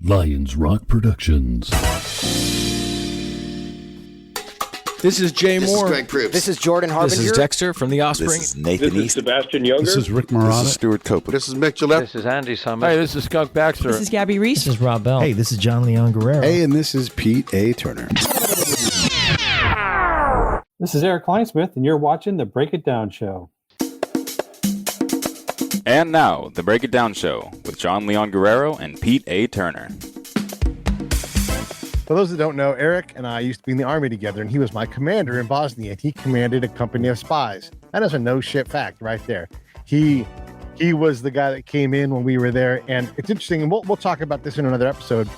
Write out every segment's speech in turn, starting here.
Lions Rock Productions. This is Jay This Moore. is Greg Proops. This is Jordan Harbinger. This is Dexter from The Offspring. This is Nathan This is East. Sebastian Younger. This is Rick Marotta. This is Stuart Copeland. This is Mick Gillette. This is Andy Summers. Hey, this is Skunk Baxter. This is Gabby Reese. This is Rob Bell. Hey, this is John Leon Guerrero. Hey, and this is Pete A. Turner. This is Erik Kleinsmith, and you're watching The Break It Down Show. And now, The Break It Down Show with John Leon Guerrero and Pete A. Turner. For those that don't know, Erik and I used to be in the Army together, and he was my commander in Bosnia, and he commanded a company of spies. That is a no-shit fact right there. He was the guy that came in when we were there, and it's interesting, and we'll talk about this in another episode,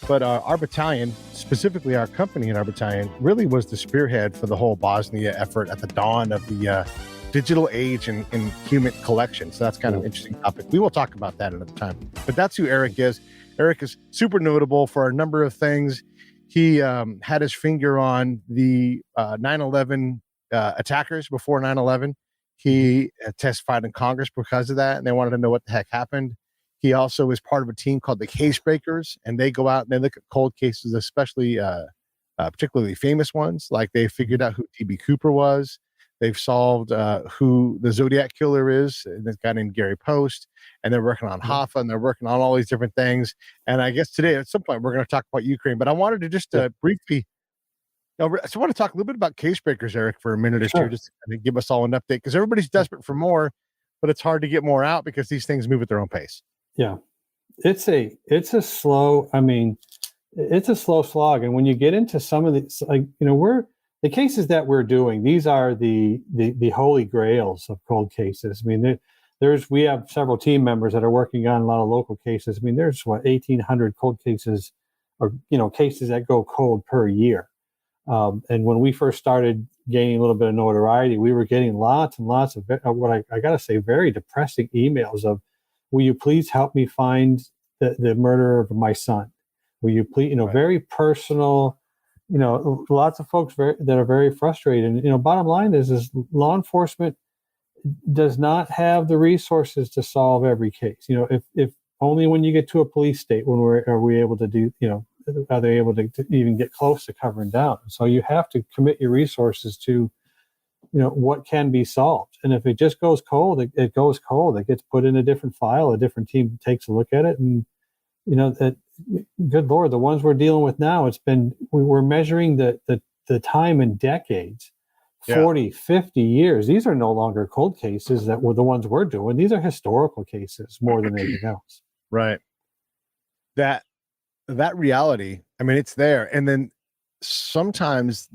but our battalion, specifically our company in our battalion, really was the spearhead for the whole Bosnia effort at the dawn of the digital age and human collection. So that's kind of an interesting topic. We will talk about that another time. But that's who Erik is. Erik is super notable for a number of things. He had his finger on the 9/11 attackers before 9/11. He testified in Congress because of that, and they wanted to know what the heck happened. He also is part of a team called the Case Breakers, and they go out and they look at cold cases, especially particularly famous ones. Like they figured out who D.B. Cooper was. They've solved who the Zodiac killer is, this guy named Gary Poste, and they're working on Hoffa, and they're working on all these different things. And I guess today, at some point, we're going to talk about Ukraine. But I wanted to just briefly, I just want to talk a little bit about Case Breakers, Erik, for a minute or two, just to kind of give us all an update, because everybody's desperate for more, but it's hard to get more out because these things move at their own pace. Yeah, it's a slow. I mean, it's a slow slog, and when you get into some of the, like, you know, the cases that we're doing, these are the holy grails of cold cases. I mean, we have several team members that are working on a lot of local cases. I mean, there's 1,800 cold cases, or cases that go cold per year. And when we first started gaining a little bit of notoriety, we were getting lots and lots of what I got to say, very depressing emails of, "Will you please help me find the murderer of my son? Will you please?" Very personal. Lots of folks that are very frustrated. And, bottom line is law enforcement does not have the resources to solve every case. If only when you get to a police state, are we able to do, are they able to even get close to covering down? So you have to commit your resources to, what can be solved. And if it just goes cold, it goes cold. It gets put in a different file. A different team takes a look at it, and that. Good Lord, the ones we're dealing with now, we're measuring the time in decades, 40, 50 years. These are no longer cold cases that were the ones we're doing. These are historical cases more than anything else. Right. That reality, I mean, it's there. And then sometimes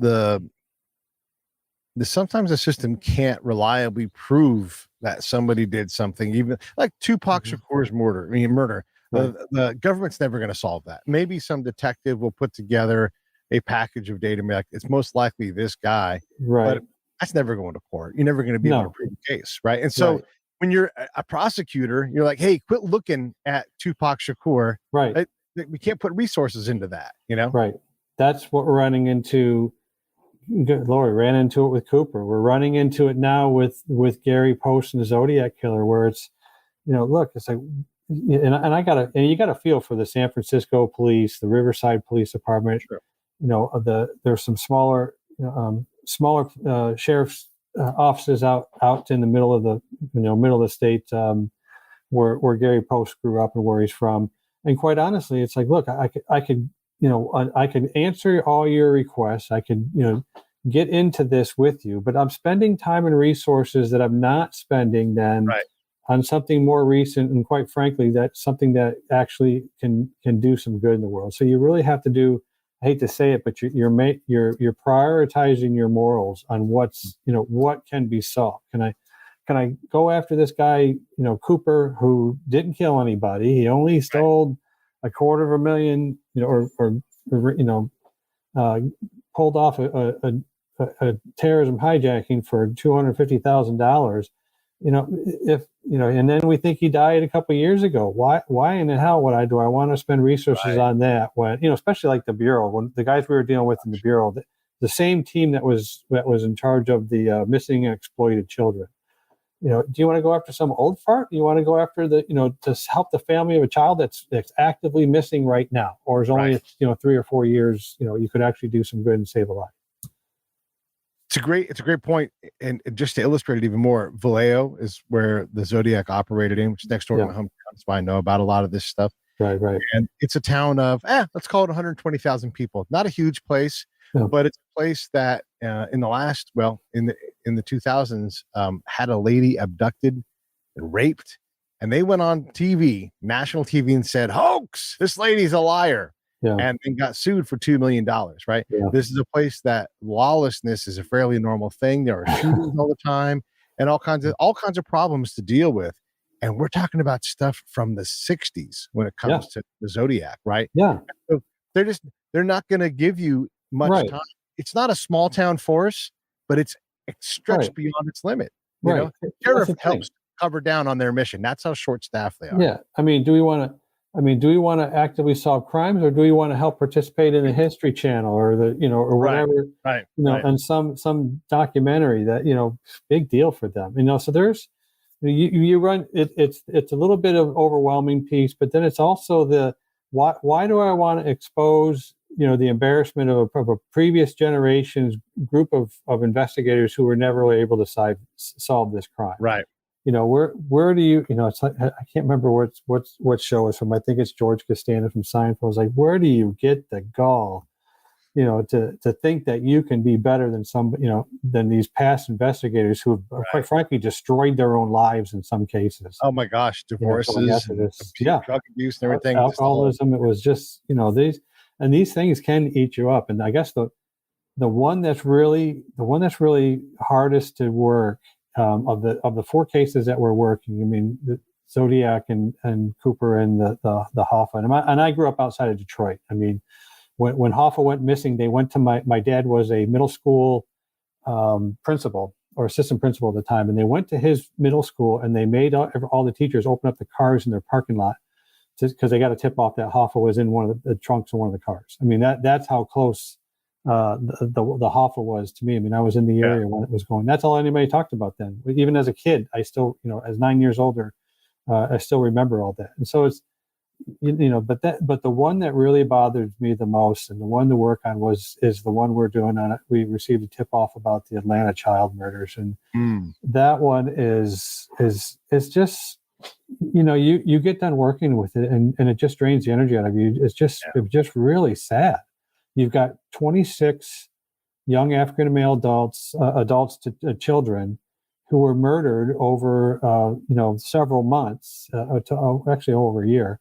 sometimes the system can't reliably prove that somebody did something, even like Tupac Shakur's murder. Right. The government's never going to solve that. Maybe some detective will put together a package of data and be like, it's most likely this guy. Right. But that's never going to court. You're never going to be able to prove the case. Right. And so when you're a prosecutor, you're like, hey, quit looking at Tupac Shakur. Right. We can't put resources into that, Right. That's what we're running into. Good Lord, ran into it with Cooper. We're running into it now with Gary Poste and the Zodiac killer, where it's, look, it's like, and you gotta feel for the San Francisco police, the Riverside Police Department. Sure. There's some smaller sheriff's offices out in the middle of the state, where Gary Poste grew up and where he's from. And quite honestly, it's like, look, I could answer all your requests. I could get into this with you, but I'm spending time and resources that I'm not spending then. Right. On something more recent, and quite frankly, that's something that actually can do some good in the world. So you really have to do. I hate to say it, but you're prioritizing your morals on what can be solved. Can I go after this guy, Cooper, who didn't kill anybody? He only stole $250,000, pulled off a terrorism hijacking for $250,000. And then we think he died a couple of years ago. Why in the hell do I want to spend resources on that when, especially like the Bureau, when the guys we were dealing with in the Bureau, the same team that was in charge of the missing and exploited children. do you want to go after some old fart? Do you want to go after to help the family of a child that's actively missing right now, or is only 3 or 4 years? You could actually do some good and save a life. It's a great point. And just to illustrate it even more, Vallejo is where the Zodiac operated in, which is next door to my hometown. That's why I know about a lot of this stuff. Right. And it's a town of, let's call it 120,000 people. Not a huge place, but it's a place that in the 2000s, had a lady abducted and raped. And they went on TV, national TV, and said, hoax, this lady's a liar. And then got sued for $2 million, right? Yeah. This is a place that lawlessness is a fairly normal thing. There are shootings all the time and all kinds of problems to deal with. And we're talking about stuff from the 60s when it comes to the Zodiac, right? Yeah. So they're not going to give you much time. It's not a small town force, but it's stretched beyond its limit. You know, sheriff helps cover down on their mission. That's how short staffed they are. Yeah. I mean, do we want to actively solve crimes, or do we want to help participate in the History Channel or or whatever, and some documentary that, big deal for them, so there's, you run it. It's a little bit of overwhelming piece, but then it's also why do I want to expose, the embarrassment of a previous generation's group of investigators who were never really able to solve this crime. Right. Where do you, it's like, I can't remember what show it's from. I think it's George Costanza from Seinfeld. It's like, where do you get the gall, to think that you can be better than than these past investigators who have quite frankly destroyed their own lives in some cases. Oh my gosh, divorces, drug abuse and everything. Alcoholism. It was just, these things can eat you up. And I guess the one that's really hardest to work, of the 4 cases that we're working, I mean, the Zodiac and Cooper and the Hoffa, and I grew up outside of Detroit. I mean, when Hoffa went missing, they went to my dad was a middle school principal or assistant principal at the time, and they went to his middle school and they made all the teachers open up the cars in their parking lot because they got a tip off that Hoffa was in one of the trunks of one of the cars. I mean, that's how close the Hoffa was to me. I mean, I was in the area when it was going. That's all anybody talked about then. Even as a kid, I still, as 9 years older, I still remember all that. And so it's, but the one that really bothered me the most, and the one to work on is the one we're doing on it. We received a tip off about the Atlanta child murders, and that one is just, you get done working with it, and it just drains the energy out of you. It's just really sad. You've got 26 young African male adults to children who were murdered over several months, actually over a year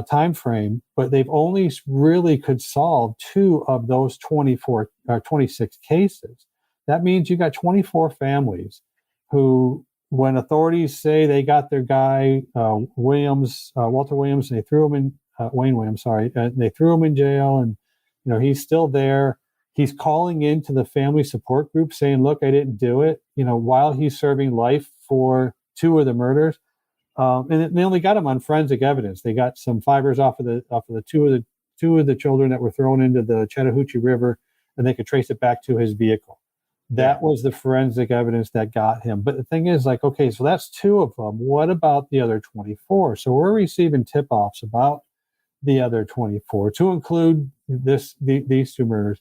time frame. But they've only really could solve 2 of those 26 cases. That means you got 24 families who, when authorities say they got their guy Walter Williams, and they threw him in Wayne Williams, they threw him in jail, and he's still there. He's calling into the family support group saying, look, I didn't do it, while he's serving life for 2 of the murders. And they only got him on forensic evidence. They got some fibers off of the two of the children that were thrown into the Chattahoochee River, and they could trace it back to his vehicle. That was the forensic evidence that got him. But the thing is, like, okay, so that's 2 of them. What about the other 24? So we're receiving tip-offs about the other 24, to include these 2 murders,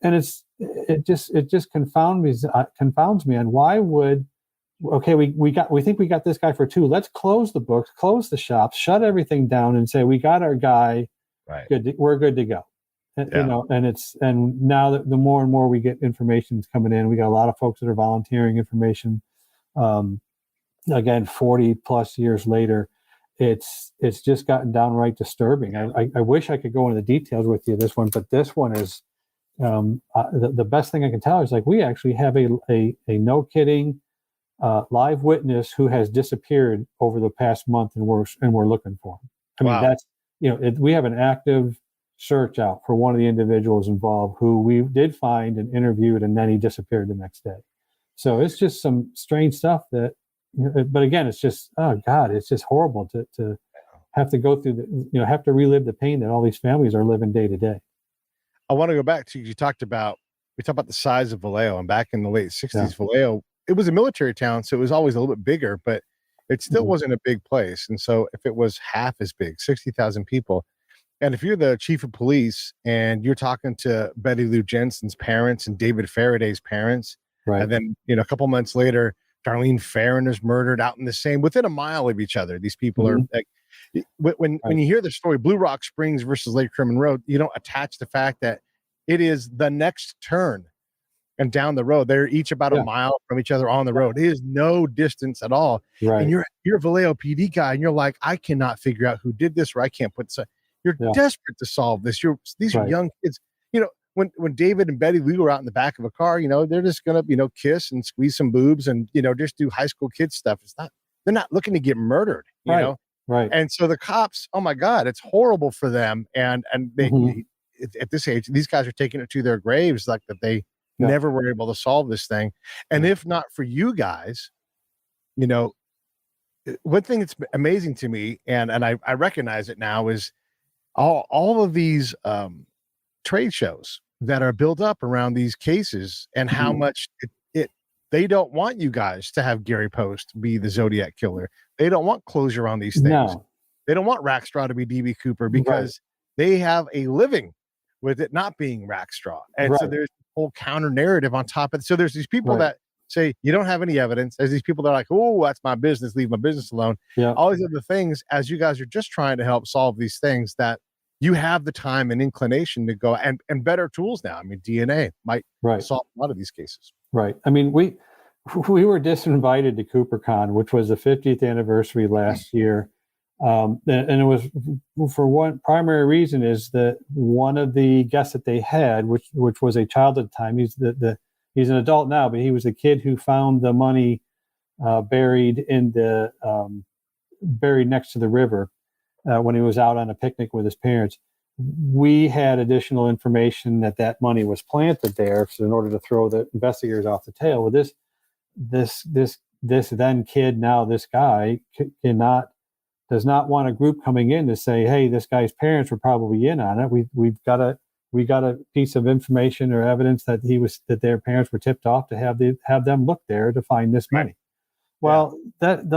and it just confounds me. And why would, okay, we think we got this guy for 2. Let's close the books, close the shops, shut everything down, and say we got our guy. Right. We're good to go. And, and now that the more and more we get information coming in, we got a lot of folks that are volunteering information. Again, 40 plus years later. It's just gotten downright disturbing. I wish I could go into the details with you this one, but this one is the best thing I can tell is, like, we actually have a no kidding live witness who has disappeared over the past month, and we're looking for him. I mean, that's we have an active search out for one of the individuals involved who we did find and interviewed, and then he disappeared the next day. So it's just some strange stuff that. But again, it's just, oh God, it's just horrible to have to go through have to relive the pain that all these families are living day to day. I want to go back to, we talked about the size of Vallejo, and back in the late 60s, Vallejo it was a military town, so it was always a little bit bigger, but it still wasn't a big place. And so if it was half as big, 60,000 people, and if you're the chief of police and you're talking to Betty Lou Jensen's parents and David Faraday's parents, Right. and then, you know, a couple months later, Darlene Ferrin is murdered out in the same, within a mile of each other. These people are like, when you hear the story, Blue Rock Springs versus Lake Herman Road, you don't attach the fact that it is the next turn and down the road. They're each about a mile from each other on the road. It is no distance at all. Right. And you're a Vallejo PD guy, and you're like, I cannot figure out who did this, or I can't put this. You're desperate to solve this. These are young kids. You know, when David and Betty Lou are out in the back of a car, you know, they're just gonna, you know, kiss and squeeze some boobs and, you know, just do high school kid stuff. They're not looking to get murdered, you know? Right. And so the cops, oh my God, it's horrible for them. And they at this age, these guys are taking it to their graves, like that they never were able to solve this thing. And if not for you guys, you know, one thing that's amazing to me, and I recognize it now, is all of these trade shows that are built up around these cases, and how much they don't want you guys to have Gary Poste be the Zodiac killer. They don't want closure on these things. No. They don't want Rackstraw to be DB Cooper, because they have a living with it not being Rackstraw. And so there's a whole counter narrative on top of it. So there's these people that say, you don't have any evidence. There's these people that are like, oh, that's my business. Leave my business alone. Yeah. All these other things, as you guys are just trying to help solve these things, that you have the time and inclination to go, and better tools now. I mean, DNA might solve a lot of these cases. Right. I mean, we were disinvited to CooperCon, which was the 50th anniversary last year. And it was for one primary reason, is that one of the guests that they had, which was a child at the time, he's he's an adult now, but he was a kid who found the money buried next to the river when he was out on a picnic with his parents. We had additional information that money was planted there, so in order to throw the investigators off the tail. Well, this then kid, now this guy, does not want a group coming in to say, hey, this guy's parents were probably in on it. We got a piece of information or evidence that their parents were tipped off to have them look there to find this money. Well, and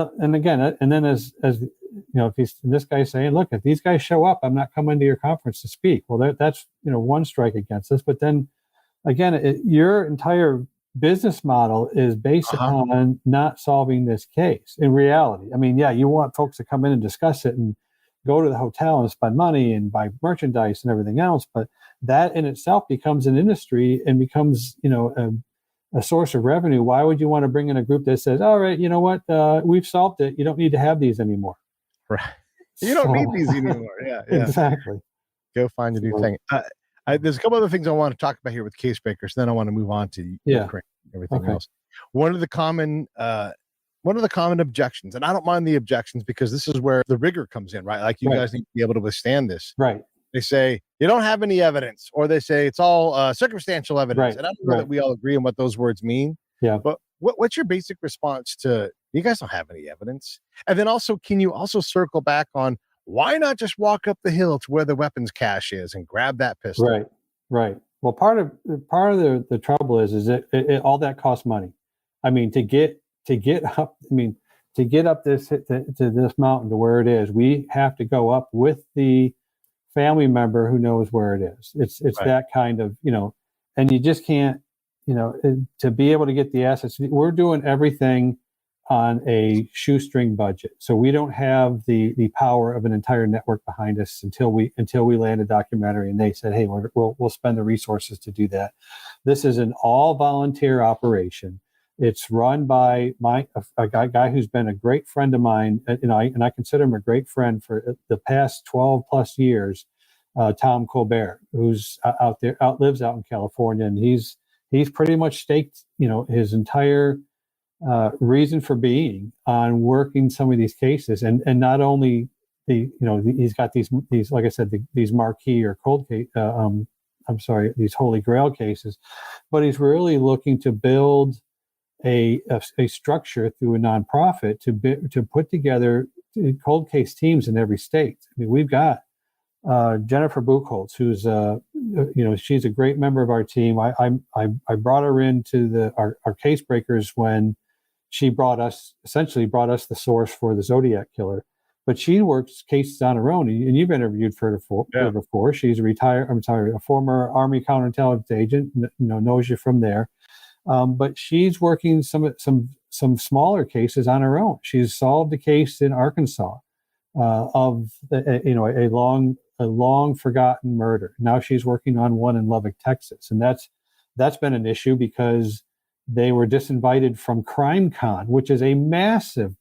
then as you know, if this guy's saying, look, if these guys show up, I'm not coming to your conference to speak. Well, that's, you know, one strike against us. But then again, your entire business model is based upon not solving this case in reality. I mean, you want folks to come in and discuss it and go to the hotel and spend money and buy merchandise and everything else, but that in itself becomes an industry and becomes, you know, a source of revenue. Why would you want to bring in a group that says, all right, you know what, we've solved it, you don't need to have these anymore? Right. You don't need these anymore. Yeah. Exactly. Go find a new thing. There's a couple other things I want to talk about here with case breakers. Then I want to move on to Ukraine and everything else. One of the common objections, and I don't mind the objections, because this is where the rigor comes in, right? Like, you guys need to be able to withstand this. Right. They say you don't have any evidence, or they say it's all circumstantial evidence. Right. And I don't know that we all agree on what those words mean. Yeah. But what's your basic response to, you guys don't have any evidence? And then also, can you also circle back on, why not just walk up the hill to where the weapons cache is and grab that pistol? Right. Well, part of the trouble is that it all that costs money. I mean, to get up this to this mountain to where it is, we have to go up with the family member who knows where it is. It's that kind of, you know, and you just can't, you know, to be able to get the assets. We're doing everything on a shoestring budget, so we don't have the power of an entire network behind us until we land a documentary and they said, hey, we'll spend the resources to do that. This is an all volunteer operation. It's run by a guy who's been a great friend of mine, and I consider him a great friend for the past 12 plus years. Tom Colbert, who's lives out in California, and he's pretty much staked, you know, his entire reason for being on working some of these cases, and not only he's got these like I said, these marquee or cold case, these holy grail cases, but he's really looking to build a structure through a nonprofit to put together cold case teams in every state. I mean, we've got Jennifer Buchholz, who's she's a great member of our team. I brought her into our case breakers when she essentially brought us the source for the Zodiac killer. But she works cases on her own, and you've interviewed her before. She's a former Army counterintelligence agent. Knows you from there. But she's working some smaller cases on her own. She's solved a case in Arkansas of a long forgotten murder. Now she's working on one in Lubbock, Texas, and that's been an issue because they were disinvited from CrimeCon, which is a massive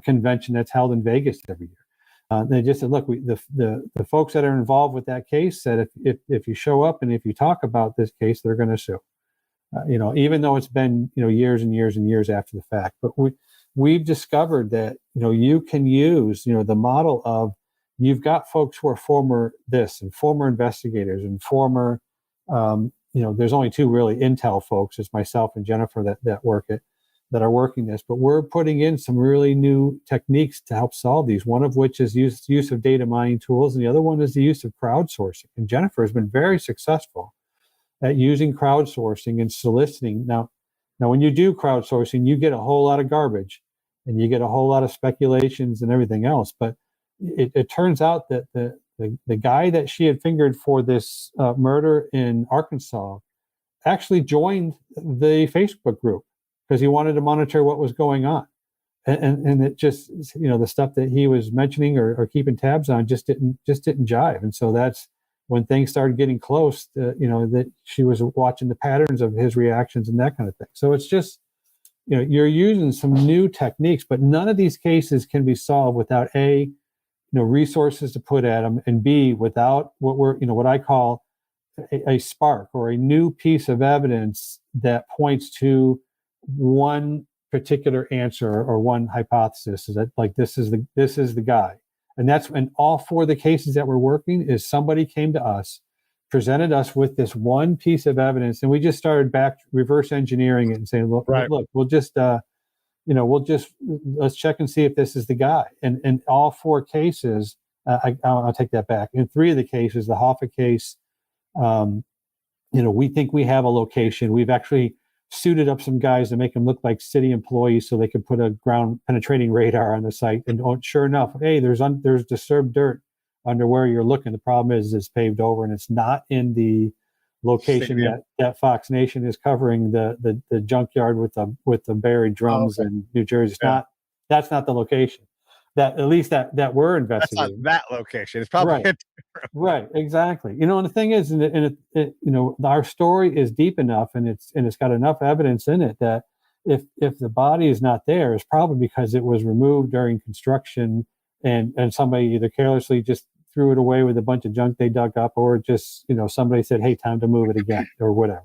convention that's held in Vegas every year. They just said, look, the folks that are involved with that case said if you show up and if you talk about this case, they're going to sue. Even though it's been years and years and years after the fact, but we've discovered that you can use the model of you've got folks who are former this and former investigators and former there's only two really intel folks, it's myself and Jennifer that are working this, but we're putting in some really new techniques to help solve these, one of which is use of data mining tools, and the other one is the use of crowdsourcing. And Jennifer has been very successful at using crowdsourcing and soliciting. Now when you do crowdsourcing, you get a whole lot of garbage and you get a whole lot of speculations and everything else, but it turns out that the guy that she had fingered for this murder in Arkansas actually joined the Facebook group because he wanted to monitor what was going on. And it just, the stuff that he was mentioning or keeping tabs on just didn't jive. And so that's when things started getting close, that she was watching the patterns of his reactions and that kind of thing. So it's just, you're using some new techniques, but none of these cases can be solved without A, resources to put at them, and B, without what I call a spark or a new piece of evidence that points to one particular answer or one hypothesis, is that like this is the guy. And that's in all four of the cases that we're working is somebody came to us, presented us with this one piece of evidence, and we just started back reverse engineering it and saying, look, we'll just let's check and see if this is the guy. And in all four cases, I'll take that back. In three of the cases, the Hoffa case, we think we have a location. We've actually suited up some guys to make them look like city employees so they could put a ground penetrating radar on the site. And sure enough, hey, there's disturbed dirt under where you're looking. The problem is it's paved over and it's not in the location that Fox Nation is covering the junkyard with the buried drums in New Jersey. That's not the location that at least that we're investigating. That's not that location. It's probably right. Exactly. And the thing is, our story is deep enough and it's got enough evidence in it that if the body is not there, it's probably because it was removed during construction and somebody either carelessly just threw it away with a bunch of junk they dug up, or just, somebody said, hey, time to move it again or whatever,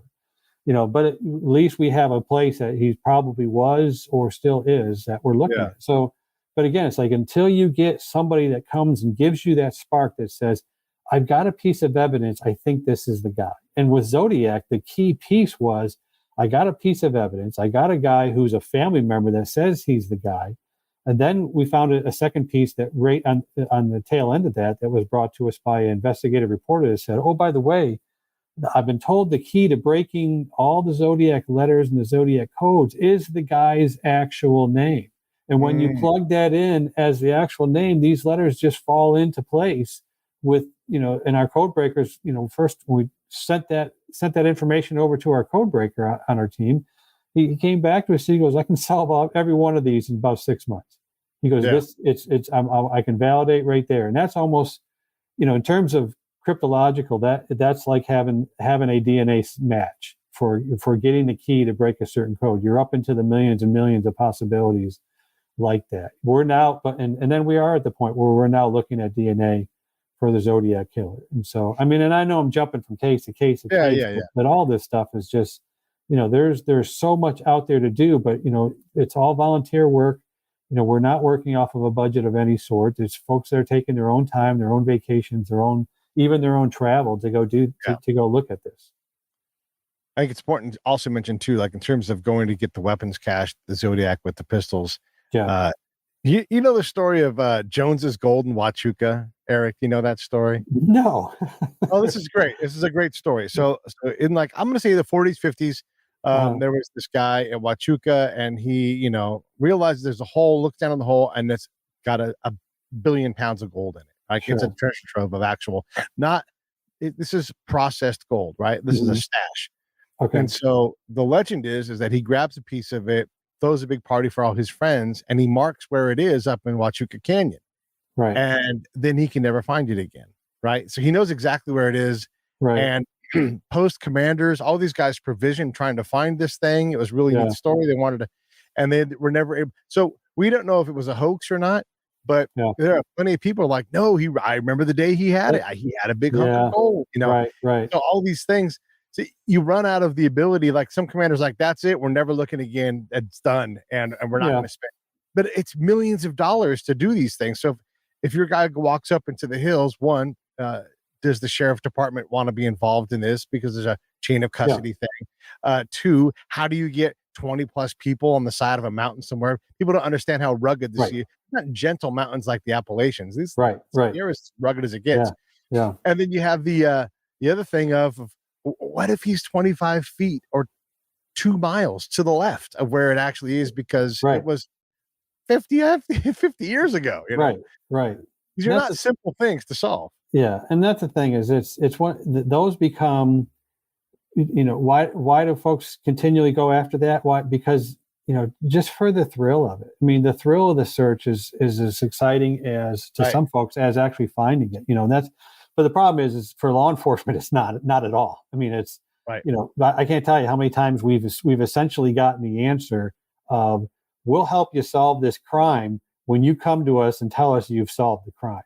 but at least we have a place that he probably was or still is that we're looking at. So, but again, it's like, until you get somebody that comes and gives you that spark that says, I've got a piece of evidence, I think this is the guy. And with Zodiac, the key piece was, I got a piece of evidence. I got a guy who's a family member that says he's the guy. And then we found a second piece that right on the tail end of that was brought to us by an investigative reporter that said, oh, by the way, I've been told the key to breaking all the Zodiac letters and the Zodiac codes is the guy's actual name. And when you plug that in as the actual name, these letters just fall into place with, and our code breakers, first when we sent that information over to our code breaker on our team, he came back to us, he goes, I can solve every one of these in about 6 months. He goes, I can validate right there. And that's almost, in terms of cryptological, that's like having a DNA match for getting the key to break a certain code. You're up into the millions and millions of possibilities like that. We're now, and then we are at the point where we're now looking at DNA for the Zodiac killer. And so, and I know I'm jumping from case to case, but all this stuff is just, there's so much out there to do, but it's all volunteer work. We're not working off of a budget of any sort. There's folks that are taking their own time, their own vacations, even their own travel to go to go look at this. I think it's important to also mention too, like in terms of going to get the weapons cache, the Zodiac with the pistols. You know the story of Jones's Gold in Huachuca, Eric? You know that story? No. Oh, this is great. This is a great story. So in like, I'm going to say the 40s, 50s, there was this guy at Huachuca, and he, realizes there's a hole, looks down on the hole, and it's got a billion pounds of gold in it. Like it's a Sure. treasure trove of actual, this is processed gold, right? This is a stash. Okay. And so the legend is that he grabs a piece of it, throws a big party for all his friends, and he marks where it is up in Huachuca Canyon. Right. And then he can never find it again. Right. So he knows exactly where it is. Right. And post commanders, all these guys provisioned trying to find this thing. It was really neat story. They wanted to, and they were never able. So we don't know if it was a hoax or not, but there are plenty of people like, no, I remember the day he had it. He had a big hunk of gold, Right. So all these things, so you run out of the ability. Like some commanders, like, that's it. We're never looking again. It's done. And we're not going to spend, but it's millions of dollars to do these things. So if your guy walks up into the hills, one, does the sheriff department want to be involved in this because there's a chain of custody thing? Two, how do you get 20 plus people on the side of a mountain somewhere? People don't understand how rugged this is. Not gentle mountains like the Appalachians. These they're as rugged as it gets. Yeah. And then you have the other thing of what if he's 25 feet or 2 miles to the left of where it actually is, because it was 50 years ago. Right. These are not simple things to solve. Yeah, and that's the thing is it's one those become, why do folks continually go after that? Why? Because just for the thrill of it. I mean, the thrill of the search is as exciting as to some folks as actually finding it. And that's, but the problem is for law enforcement, it's not at all. I mean, it's I can't tell you how many times we've essentially gotten the answer of, we'll help you solve this crime when you come to us and tell us you've solved the crime.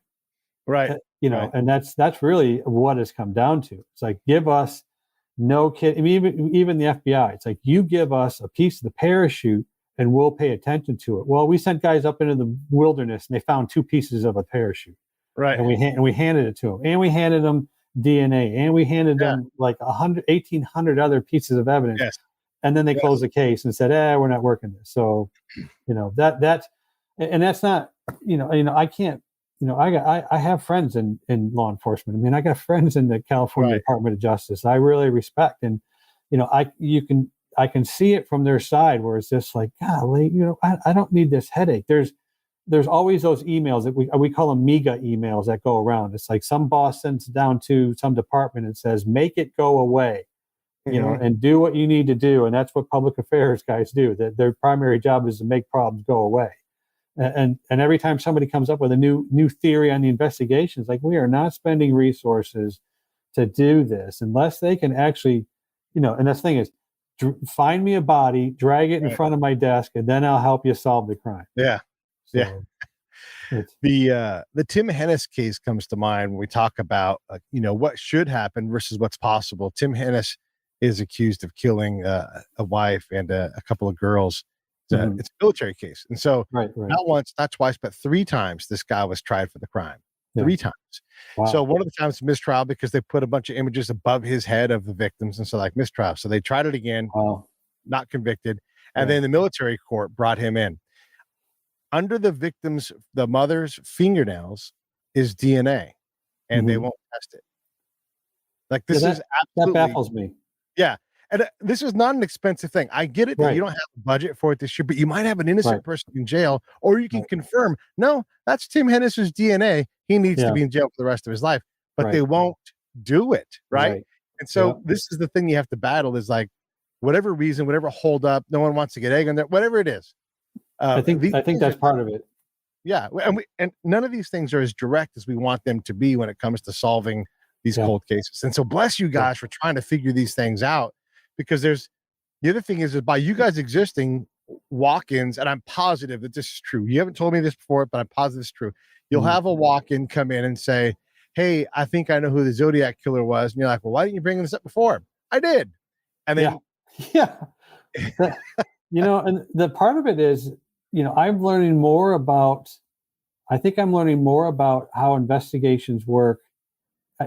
Right. And that's really what it's come down to. It's like, give us no kid. I mean, even the FBI, it's like, you give us a piece of the parachute and we'll pay attention to it. Well, we sent guys up into the wilderness and they found 2 pieces of a parachute. Right. And we handed it to them, and we handed them DNA, and we handed them like 1,800 other pieces of evidence. Yes. And then they closed the case and said, we're not working this. So, that's not, I can't, I have friends in law enforcement. I mean, I got friends in the California Department of Justice I really respect. And, I can see it from their side where it's just like, golly, I don't need this headache. There's always those emails that we call them MEGA emails that go around. It's like some boss sends down to some department and says, make it go away, and do what you need to do. And that's what public affairs guys do. That their primary job is to make problems go away. And every time somebody comes up with a new theory on the investigation, it's like, we are not spending resources to do this unless they can actually, and that's the thing is, find me a body, drag it in front of my desk, and then I'll help you solve the crime. Yeah. So, the Tim Hennis case comes to mind when we talk about, what should happen versus what's possible. Tim Hennis is accused of killing a wife and a couple of girls. It's a military case. And so not once, not twice, but 3 times this guy was tried for the crime. 3 times. Wow. So one of the times mistrial because they put a bunch of images above his head of the victims. And so like mistrial. So they tried it again, not convicted. And then the military court brought him in. Under the victims, the mother's fingernails is DNA, and they won't test it. Like this is absolutely, that baffles me. Yeah. And this is not an expensive thing. I get it that you don't have a budget for it this year, but you might have an innocent person in jail, or you can confirm, no, that's Tim Hennis's DNA. He needs to be in jail for the rest of his life, but they won't do it. Right. And so this is the thing you have to battle is like, whatever reason, whatever hold up, no one wants to get egg on there, whatever it is. I think that's part of it. Yeah. And none of these things are as direct as we want them to be when it comes to solving these cold cases. And so bless you guys for trying to figure these things out, because the other thing is by you guys existing walk-ins, and I'm positive that this is true. You haven't told me this before, but I'm positive it's true. You'll have a walk-in come in and say, hey, I think I know who the Zodiac killer was. And you're like, well, why didn't you bring this up before? I did. And then and the part of it is, I'm learning more about how investigations work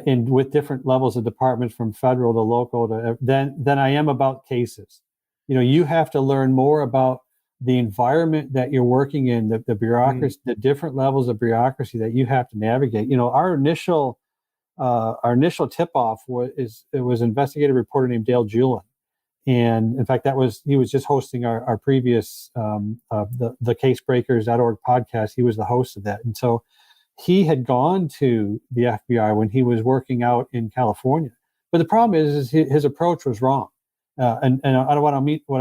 with different levels of departments from federal to local than I am about cases. You have to learn more about the environment that you're working in, the bureaucracy, the different levels of bureaucracy that you have to navigate. Our initial tip-off was investigative reporter named Dale Julin. And in fact, he was just hosting our previous the Casebreakers.org podcast. He was the host of that. And so he had gone to the FBI when he was working out in California. But the problem is his approach was wrong. And what I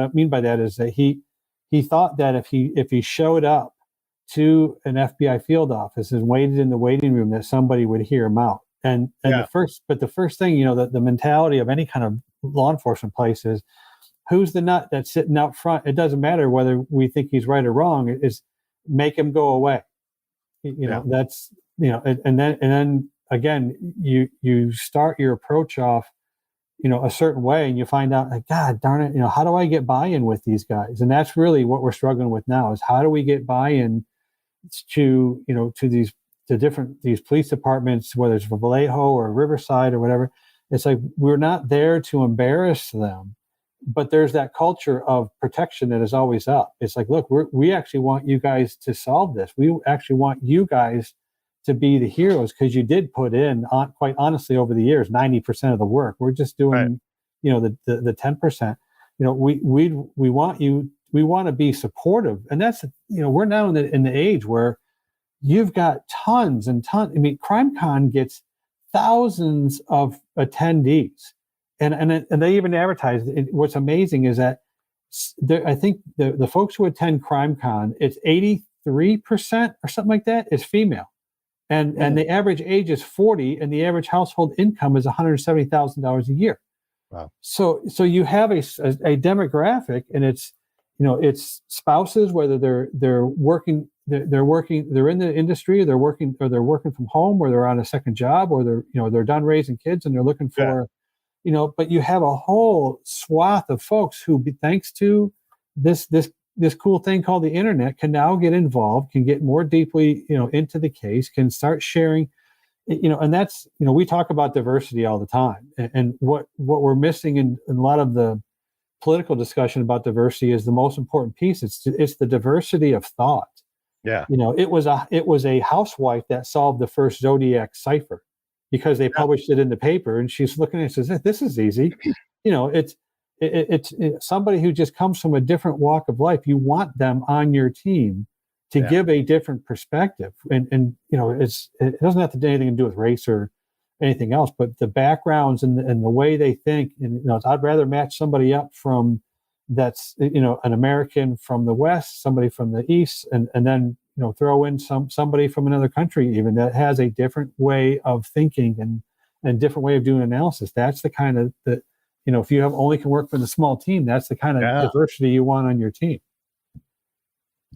mean by that is that he thought that if he showed up to an FBI field office and waited in the waiting room, that somebody would hear him out. And the first thing, the mentality of any kind of law enforcement place is, who's the nut that's sitting out front? It doesn't matter whether we think he's right or wrong. It is make him go away. That's and then again, you start your approach off a certain way, and you find out, like, God darn it, how do I get buy-in with these guys? And that's really what we're struggling with now, is how do we get buy-in to these police departments, whether it's Vallejo or Riverside or whatever. It's like, we're not there to embarrass them, but there's that culture of protection that is always up. It's like, look, we actually want you guys to solve this. We actually want you guys to be the heroes, because you did put in, quite honestly, over the years, 90% of the work. We're just doing, the 10%. We want you. We want to be supportive, and that's we're now in the age where you've got tons and tons. I mean, CrimeCon gets thousands of attendees, and they even advertise. What's amazing is that I think the folks who attend CrimeCon, it's 83% or something like that is female. And the average age is 40, and the average household income is $170,000 a year. Wow! So you have a demographic, and it's spouses, whether they're working, they're in the industry, or they're working from home, or they're on a second job, or they're done raising kids and they're looking for, But you have a whole swath of folks who, thanks to this cool thing called the internet, can now get involved, can get more deeply, into the case, can start sharing, and that's, we talk about diversity all the time. And what we're missing in a lot of the political discussion about diversity is the most important piece. It's the diversity of thought. Yeah. It was a housewife that solved the first Zodiac cipher because they published it in the paper, and she's looking at it and says, this is easy. It's somebody who just comes from a different walk of life. You want them on your team to give a different perspective. And it doesn't have to do anything to do with race or anything else, but the backgrounds and the way they think. And I'd rather match somebody up from that's an American from the West, somebody from the East, and then throw in somebody from another country even that has a different way of thinking and different way of doing analysis. That's the kind of if you only can work with a small team, that's the kind of diversity you want on your team.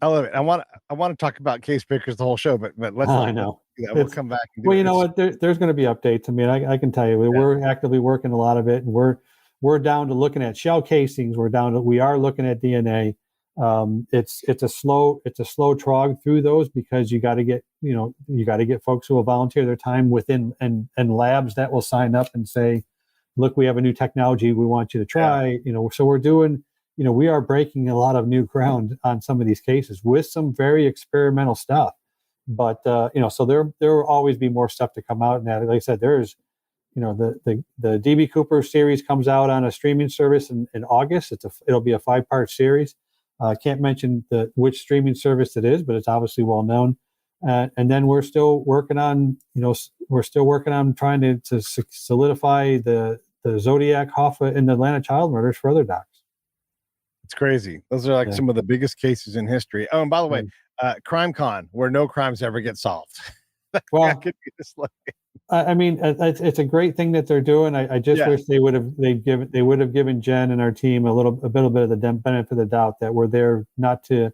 I love it. I want to talk about Case Breakers the whole show, but let's. I know. We'll come back. And do you know what? There's going to be updates. I mean, I can tell you, we're actively working a lot of it, and we're down to looking at shell casings. We are looking at DNA. It's a slow trog through those, because you got to get folks who will volunteer their time within and labs that will sign up and say, look, we have a new technology we want you to try. So we're doing. We are breaking a lot of new ground on some of these cases with some very experimental stuff. But so there will always be more stuff to come out. And like I said, there's the DB Cooper series comes out on a streaming service in August. It'll be a 5-part series. Can't mention which streaming service it is, but it's obviously well known. And then we're still working on trying to solidify the Zodiac, Hoffa, and the Atlanta child murders for other docs. It's crazy. Those are some of the biggest cases in history. Oh, and by the way, CrimeCon, where no crimes ever get solved. Well, I mean, it's a great thing that they're doing. I just wish they would have given Jen and our team a little bit of the benefit of the doubt that we're there not to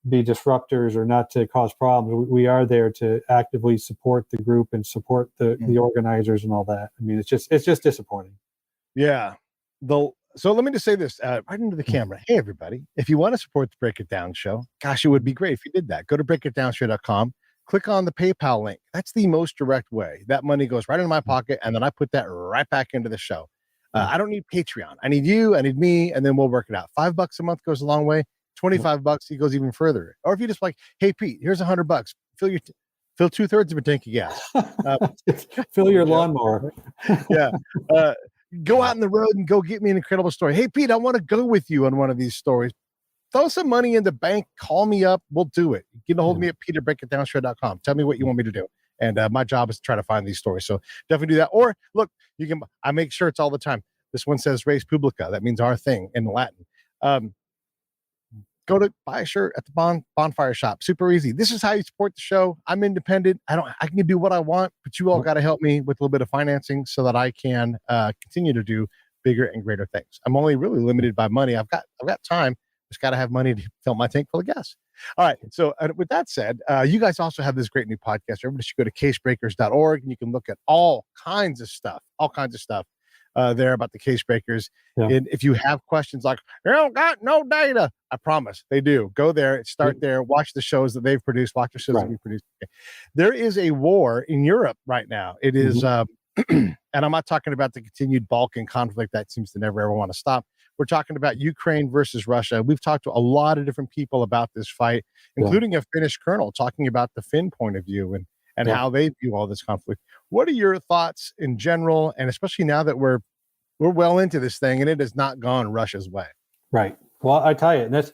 be disruptors or not to cause problems. We are there to actively support the group and support the organizers and all that. I mean, it's just disappointing. Yeah. So let me just say this right into the camera. Hey, everybody, if you want to support the Break It Down show, gosh, it would be great if you did that. Go to breakitdownshow.com, click on the PayPal link. That's the most direct way. That money goes right into my pocket, and then I put that right back into the show. I don't need Patreon. I need you, I need me, and then we'll work it out. $5 a month goes a long way. $25, he goes even further. Or if you just like, hey Pete, here's $100, fill 2/3 of a tank of gas. Fill your lawnmower. Yeah. Go out on the road and go get me an incredible story. Hey Pete, I want to go with you on one of these stories. Throw some money in the bank. Call me up. We'll do it. Get a hold of me at peterbreakitdownshow.com. Tell me what you want me to do. And my job is to try to find these stories. So definitely do that. Or look, I make shirts all the time. This one says Res Publica. That means our thing in Latin. Go to buy a shirt at the bonfire shop. Super easy. This is how you support the show. I'm independent. I can do what I want, but you all got to help me with a little bit of financing so that I can continue to do bigger and greater things. I'm only really limited by money. I've got time. Just got to have money to fill my tank full of gas. All right. So with that said, you guys also have this great new podcast. Everybody should go to casebreakers.org and you can look at all kinds of stuff there about the case breakers. Yeah. And if you have questions like, you don't got no data, I promise they do. Go there, start there, watch the shows that they've produced, watch the shows that we produced. Okay. There is a war in Europe right now. It is, and I'm not talking about the continued Balkan conflict that seems to never ever want to stop. We're talking about Ukraine versus Russia. We've talked to a lot of different people about this fight, including a Finnish colonel talking about the Finn point of view and how they view all this conflict. What are your thoughts in general, and especially now that we're well into this thing and it has not gone Russia's way? Right. Well, I tell you, that's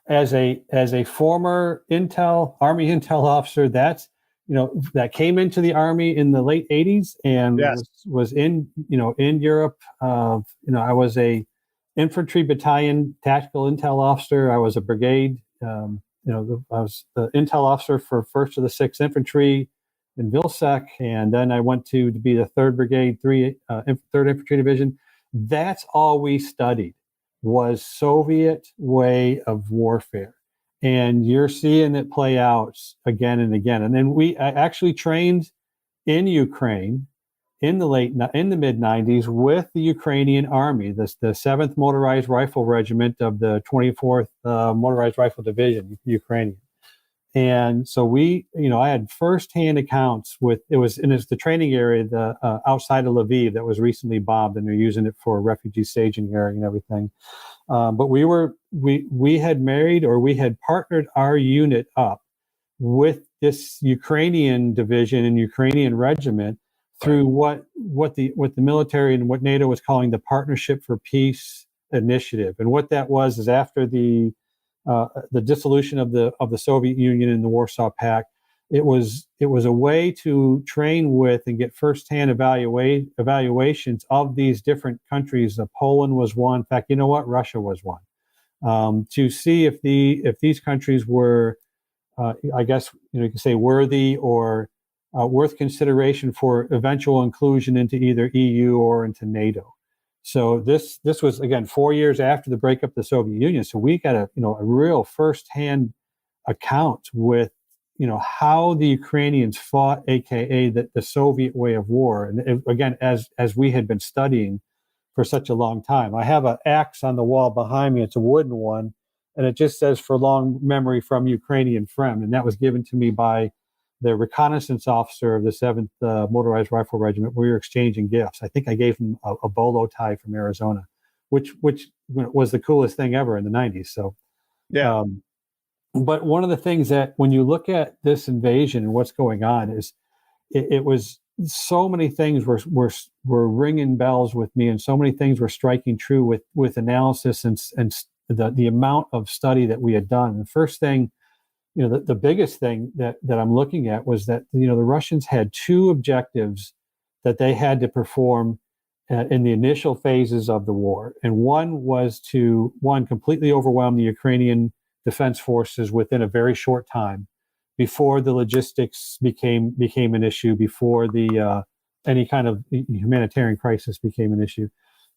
as a former Army intel officer, that's that came into the Army in the late 80s and was in Europe. I was a infantry battalion tactical intel officer. I was a brigade. I was the intel officer for 1st of the 6th Infantry in Vilsec, and then I went to be the 3rd Brigade, 3rd Infantry Division. That's all we studied was Soviet way of warfare, and you're seeing it play out again and again. And then I actually trained in Ukraine in the mid 90s with the Ukrainian Army, the 7th Motorized Rifle Regiment of the 24th Motorized Rifle Division, Ukrainian. And so I had firsthand accounts it's the training area, outside of Lviv that was recently bombed, and they're using it for refugee staging area and everything. But we had partnered our unit up with this Ukrainian division and Ukrainian regiment through what the military and what NATO was calling the Partnership for Peace initiative. And what that was is after the dissolution of the Soviet Union and the Warsaw Pact, it was a way to train with and get firsthand evaluations of these different countries. Poland was one. In fact, Russia was one. To see if these countries were, I guess you can say, worthy or worth consideration for eventual inclusion into either EU or into NATO. So this was, again, 4 years after the breakup of the Soviet Union. So we got a real firsthand account with how the Ukrainians fought, aka the Soviet way of war. And again, as we had been studying for such a long time. I have an axe on the wall behind me. It's a wooden one, and it just says "For long memory from Ukrainian friend," and that was given to me by the reconnaissance officer of the 7th Motorized Rifle Regiment. We were exchanging gifts. I think I gave him a bolo tie from Arizona, which was the coolest thing ever in the 90s. So, but one of the things that when you look at this invasion and what's going on is it was so many things were ringing bells with me, and so many things were striking true with analysis and the amount of study that we had done. The first thing, the biggest thing that I'm looking at was that, the Russians had two objectives that they had to perform in the initial phases of the war. And one was to completely overwhelm the Ukrainian defense forces within a very short time before the logistics became an issue, before the any kind of humanitarian crisis became an issue.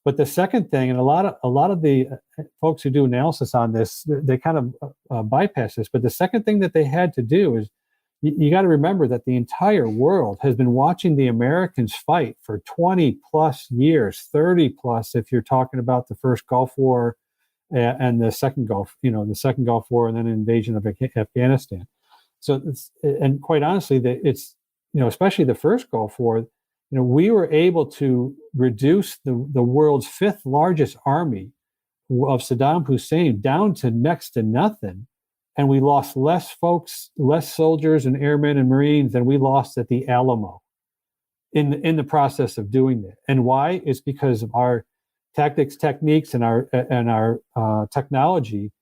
But the second thing, and a lot of the folks who do analysis on this, they kind of bypass this. But the second thing that they had to do is you got to remember that the entire world has been watching the Americans fight for 20 plus years, 30 plus, if you're talking about the first Gulf War and the second Gulf War, and then invasion of Afghanistan. So, and quite honestly, it's especially the first Gulf War. We were able to reduce the world's 5th largest army of Saddam Hussein down to next to nothing. And we lost less folks, less soldiers and airmen and Marines than we lost at the Alamo in the process of doing that. And why? It's because of our tactics, techniques, and our technology.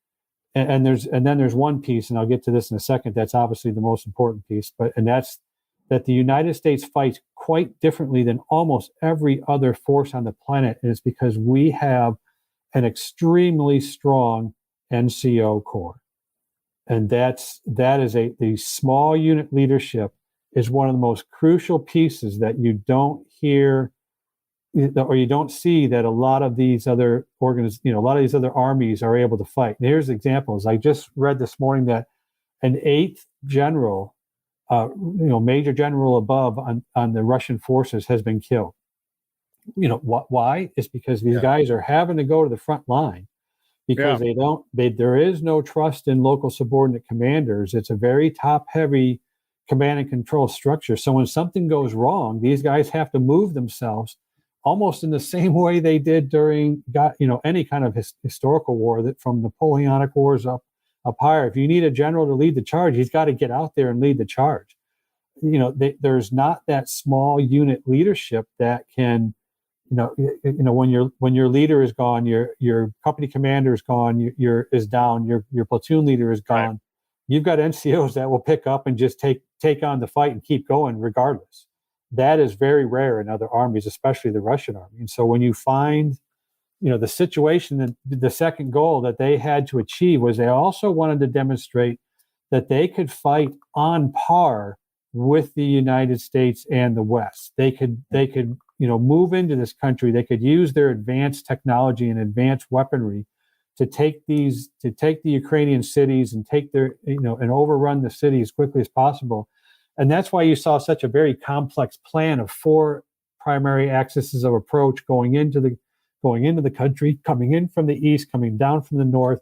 And then there's one piece, and I'll get to this in a second. That's obviously the most important piece, and that's that the United States fights quite differently than almost every other force on the planet. And it's because we have an extremely strong NCO corps. And that is the small unit leadership is one of the most crucial pieces that you don't hear or you don't see that a lot of these other a lot of these other armies are able to fight. And here's examples. I just read this morning that an 8th general, major general above on the Russian forces has been killed. Why? It's because these guys are having to go to the front line because there is no trust in local subordinate commanders. It's a very top heavy command and control structure. So when something goes wrong, these guys have to move themselves almost in the same way they did during any kind of historical war, that from Napoleonic wars up higher. If you need a general to lead the charge, he's got to get out there and lead the charge. There's not that small unit leadership that can, when your leader is gone, your company commander is gone, is down, your platoon leader is gone. Right. You've got NCOs that will pick up and just take on the fight and keep going regardless. That is very rare in other armies, especially the Russian army. And so when you find, the situation, that the second goal that they had to achieve was they also wanted to demonstrate that they could fight on par with the United States and the West. They could move into this country. They could use their advanced technology and advanced weaponry to take the Ukrainian cities and take and overrun the city as quickly as possible. And that's why you saw such a very complex plan of 4 primary axes of approach going into the country, coming in from the east, coming down from the north,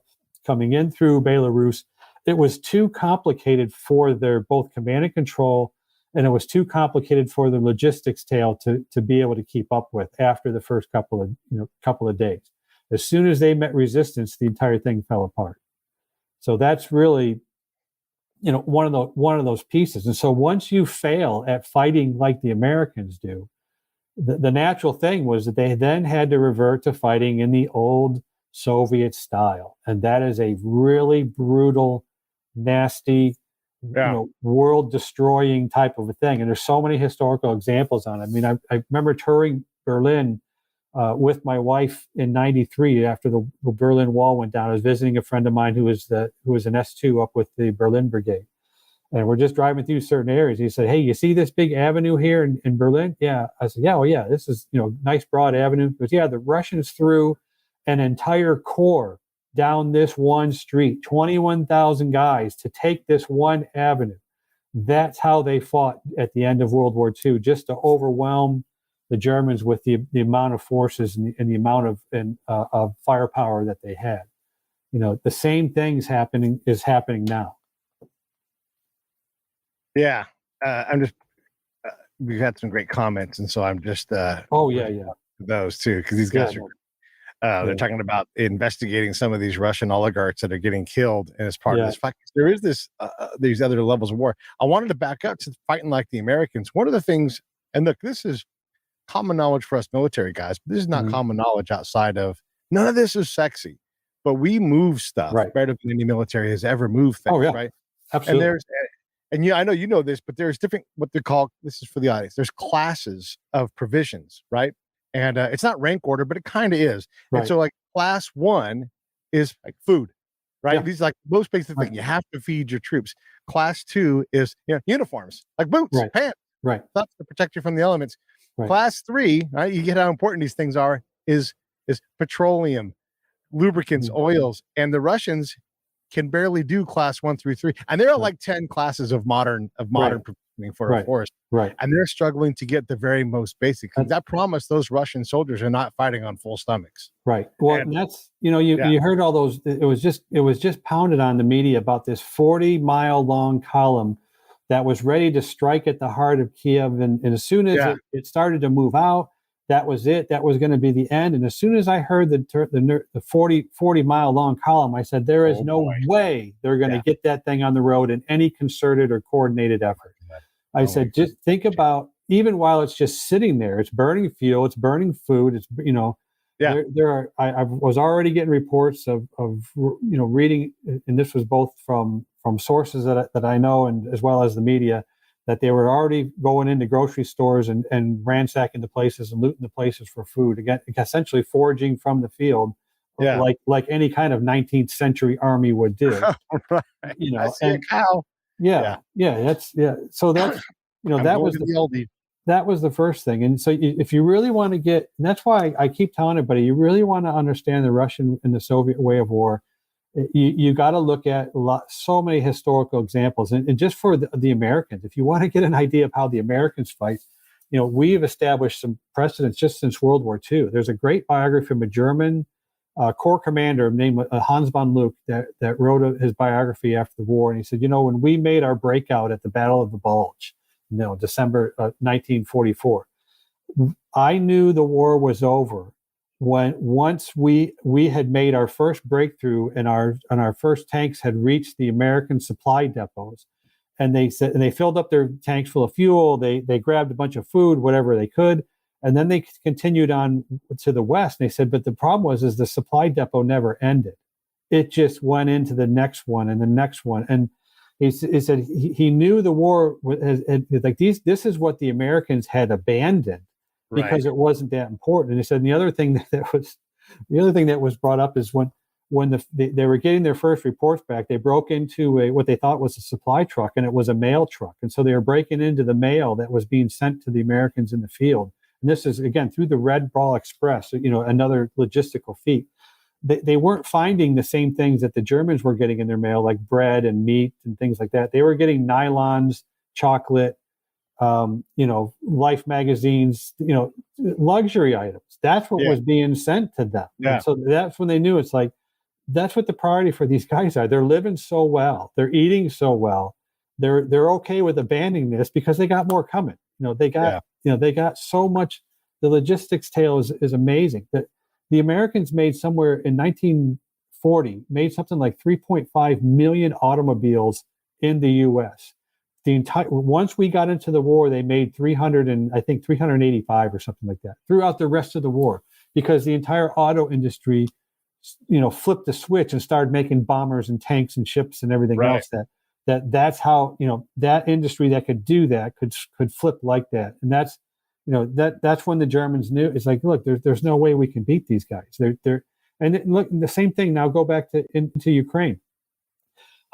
coming in through Belarus. It was too complicated for their both command and control, and it was too complicated for the logistics tail to be able to keep up with after the first couple of days. As soon as they met resistance, the entire thing fell apart. So that's really one of those pieces. And so once you fail at fighting like the Americans do, the natural thing was that they then had to revert to fighting in the old Soviet style. And that is a really brutal, nasty, world destroying type of a thing. And there's so many historical examples on it. I mean, I remember touring Berlin with my wife in '93 after the Berlin Wall went down. I was visiting a friend of mine who was an S2 up with the Berlin Brigade, and we're just driving through certain areas. He said, "Hey, you see this big avenue here in Berlin?" Yeah, I said, "Yeah, well, yeah, this is nice broad avenue." He goes, "Yeah, the Russians threw an entire corps down this one street, 21,000 guys to take this one avenue." That's how they fought at the end of World War II, just to overwhelm the Germans with the amount of forces and the amount of firepower that they had. The same thing's happening now. Yeah, I'm just. We've had some great comments, and so I'm just. Those too, because these guys are. They're talking about investigating some of these Russian oligarchs that are getting killed, and as part of this fight, there is these other levels of war. I wanted to back up to fighting like the Americans. One of the things, and look, this is common knowledge for us military guys, but this is not common knowledge outside of. None of this is sexy, but we move stuff better than any military has ever moved things. Right, absolutely. And I know you know this, but there's different what they call. This is for the audience. There's classes of provisions, right? And it's not rank order, but it kind of is. Right. And so, like, class 1 is like food, right? Yeah. These are like most basic thing. You have to feed your troops. Class 2 is uniforms, like boots, pants, stuff to protect you from the elements. Right. Class 3, right? You get how important these things are. Is petroleum, lubricants, oils, and the Russians can barely do class 1 through 3, and there are like 10 classes of modern provisioning for a force. Right. And they're struggling to get the very most basic. I promise those Russian soldiers are not fighting on full stomachs. Right. Well, and that's, you heard all those, it was just pounded on the media about this 40-mile long column that was ready to strike at the heart of Kiev. And as soon as it started to move out, that was it. That was going to be the end. And as soon as I heard the 40 mile long column, I said, there is no way they're going to get that thing on the road in any concerted or coordinated effort. I said, just think about, even while it's just sitting there, it's burning fuel, it's burning food, it's, I was already getting reports of reading, and this was both from sources that I know, and as well as the media, that they were already going into grocery stores and ransacking the places and looting the places for food, again, essentially foraging from the field, like any kind of 19th century army would do. Right. I see a cow. So that's that was the first thing. And so if you really want to get, and that's why I keep telling everybody, you really want to understand the Russian and the Soviet way of war, you got to look at so many historical examples. And just for the Americans, if you want to get an idea of how the Americans fight, we've established some precedents just since World War II. There's a great biography from a German Corps commander named Hans von Luke that wrote his biography after the war. And he said, when we made our breakout at the Battle of the Bulge, December 1944, I knew the war was over once we had made our first breakthrough and our first tanks had reached the American supply depots, and they filled up their tanks full of fuel. They grabbed a bunch of food, whatever they could, and then they continued on to the west. And they said, but the problem is the supply depot never ended. It just went into the next one and the next one. And he said he knew the war like this is what the Americans had abandoned because it wasn't that important. And he said, and the other thing that was brought up is when they were getting their first reports back, they broke into what they thought was a supply truck, and it was a mail truck. And so they were breaking into the mail that was being sent to the Americans in the field. And this is, again, through the Red Ball Express, another logistical feat. They weren't finding the same things that the Germans were getting in their mail, like bread and meat and things like that. They were getting nylons, chocolate, Life magazines, luxury items. That's what was being sent to them. Yeah. And so that's when they knew it's like, that's what the priority for these guys are. They're living so well. They're eating so well. They're okay with abandoning this because they got more coming. They got so much. The logistics tale is amazing. That the Americans made somewhere in 1940, made something like 3.5 million automobiles in the U.S. Once we got into the war, they made 385 or something like that throughout the rest of the war, because the entire auto industry, flipped the switch and started making bombers and tanks and ships and everything else. That's how that industry that could do that could flip like that. And that's that's when the Germans knew, it's like, look, there's no way we can beat these guys. And look, the same thing now, go back into Ukraine.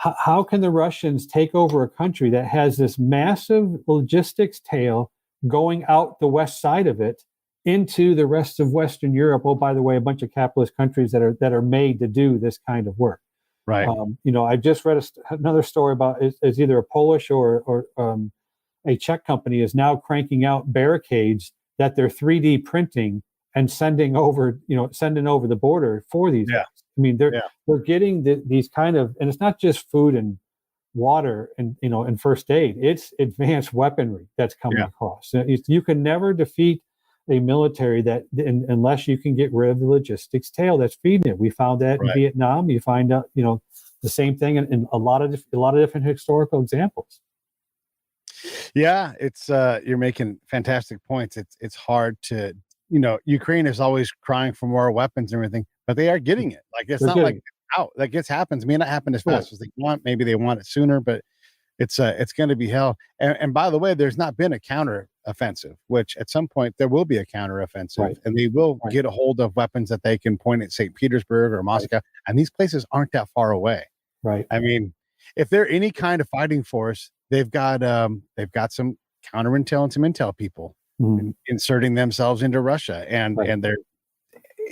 How can the Russians take over a country that has this massive logistics tail going out the west side of it into the rest of Western Europe? Oh, by the way, a bunch of capitalist countries that are made to do this kind of work. Right. I just read another story about it's either a Polish or a Czech company is now cranking out barricades that they're 3D printing and sending over the border for these guys. I mean, they're getting these kind of, and it's not just food and water and and first aid. It's advanced weaponry that's coming across. You can never defeat a military unless you can get rid of the logistics tail that's feeding it. We found that in Vietnam. You find out the same thing in a lot of different historical examples. Yeah, it's you're making fantastic points. It's hard to Ukraine is always crying for more weapons and everything, but they are getting it. Like it's not like it's out. Like it happens. May not happen as fast as they want. Maybe they want it sooner, but it's going to be hell. And by the way, there's not been a counter offensive, which at some point there will be a counter offensive, and they will get a hold of weapons that they can point at St. Petersburg or Moscow, and these places aren't that far away. Right. I mean, if they're any kind of fighting force, they've got some counterintel and some intel people inserting themselves into Russia, and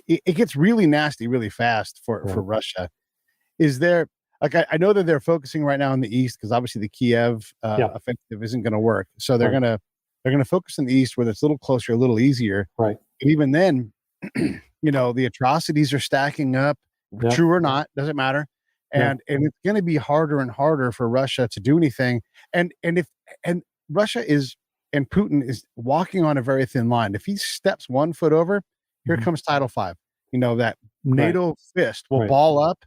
it gets really nasty really fast for Russia. Is there, like, I know that they're focusing right now in the east because obviously the Kiev offensive isn't going to work, so they're gonna focus in the east where it's a little closer, a little easier. Right. But even then, the atrocities are stacking up. True or not, doesn't matter. And it's going to be harder and harder for Russia to do anything. And Russia is and Putin is walking on a very thin line. If he steps 1 foot over, here comes Title V. That NATO fist will ball up,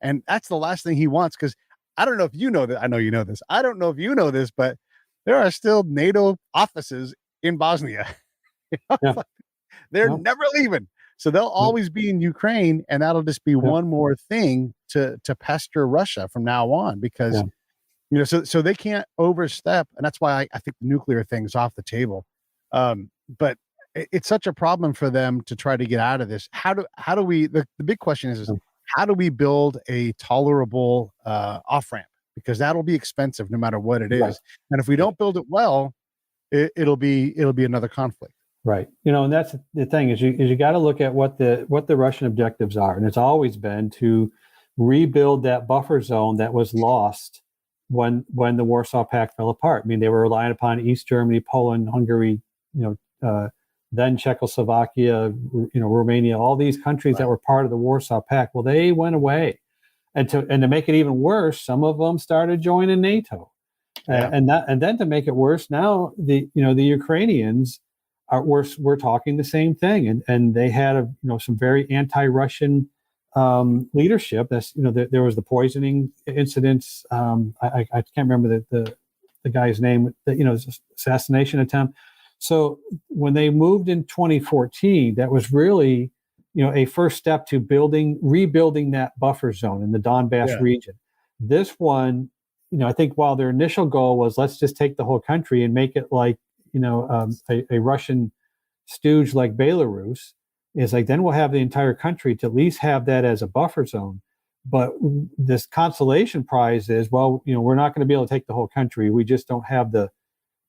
and that's the last thing he wants. Because I don't know if you know that. I know you know this. I don't know if you know this, but there are still NATO offices in Bosnia. They're never leaving. So they'll always be in Ukraine, and that'll just be one more thing to pester Russia from now on, because so they can't overstep, and that's why I think the nuclear thing is off the table. But it's such a problem for them to try to get out of this. How do we? The big question is how do we build a tolerable off ramp? Because that'll be expensive no matter what it is, and if we don't build it well, it'll be another conflict. Right. And that's the thing is you got to look at what the Russian objectives are. And it's always been to rebuild that buffer zone that was lost when the Warsaw Pact fell apart. I mean, they were relying upon East Germany, Poland, Hungary, then Czechoslovakia, Romania, all these countries that were part of the Warsaw Pact. Well, they went away. And to make it even worse, some of them started joining NATO. And then to make it worse, now the Ukrainians we're talking the same thing, and they had some very anti-Russian leadership. That's there was the poisoning incidents. I can't remember the guy's name. Assassination attempt. So when they moved in 2014, that was really a first step to rebuilding that buffer zone in the Donbass region. This one, I think while their initial goal was let's just take the whole country and make it like a Russian stooge like Belarus, is like then we'll have the entire country to at least have that as a buffer zone. But this consolation prize is, well, we're not going to be able to take the whole country. We just don't have the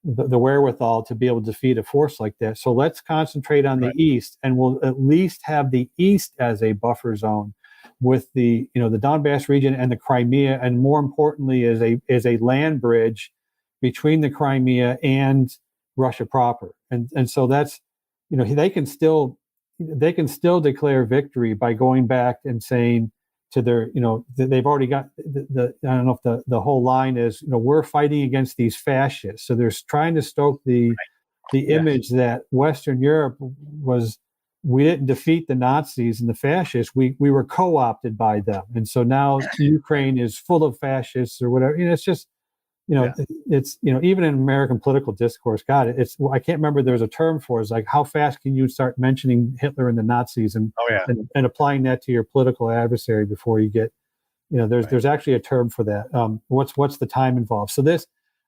wherewithal to be able to defeat a force like that. So let's concentrate on the East, and we'll at least have the East as a buffer zone with the the Donbass region and the Crimea, and more importantly is a land bridge between the Crimea and Russia proper. And so that's they can still declare victory by going back and saying to their they've already got the I don't know if the whole line is we're fighting against these fascists. So they're trying to stoke the image that Western Europe we didn't defeat the Nazis and the fascists, we were co-opted by them, and so now Ukraine is full of fascists or whatever. It's just it's even in American political discourse, I can't remember, there's a term for it. It's like, how fast can you start mentioning Hitler and the Nazis and applying that to your political adversary before you get there's actually a term for that. What's the time involved? So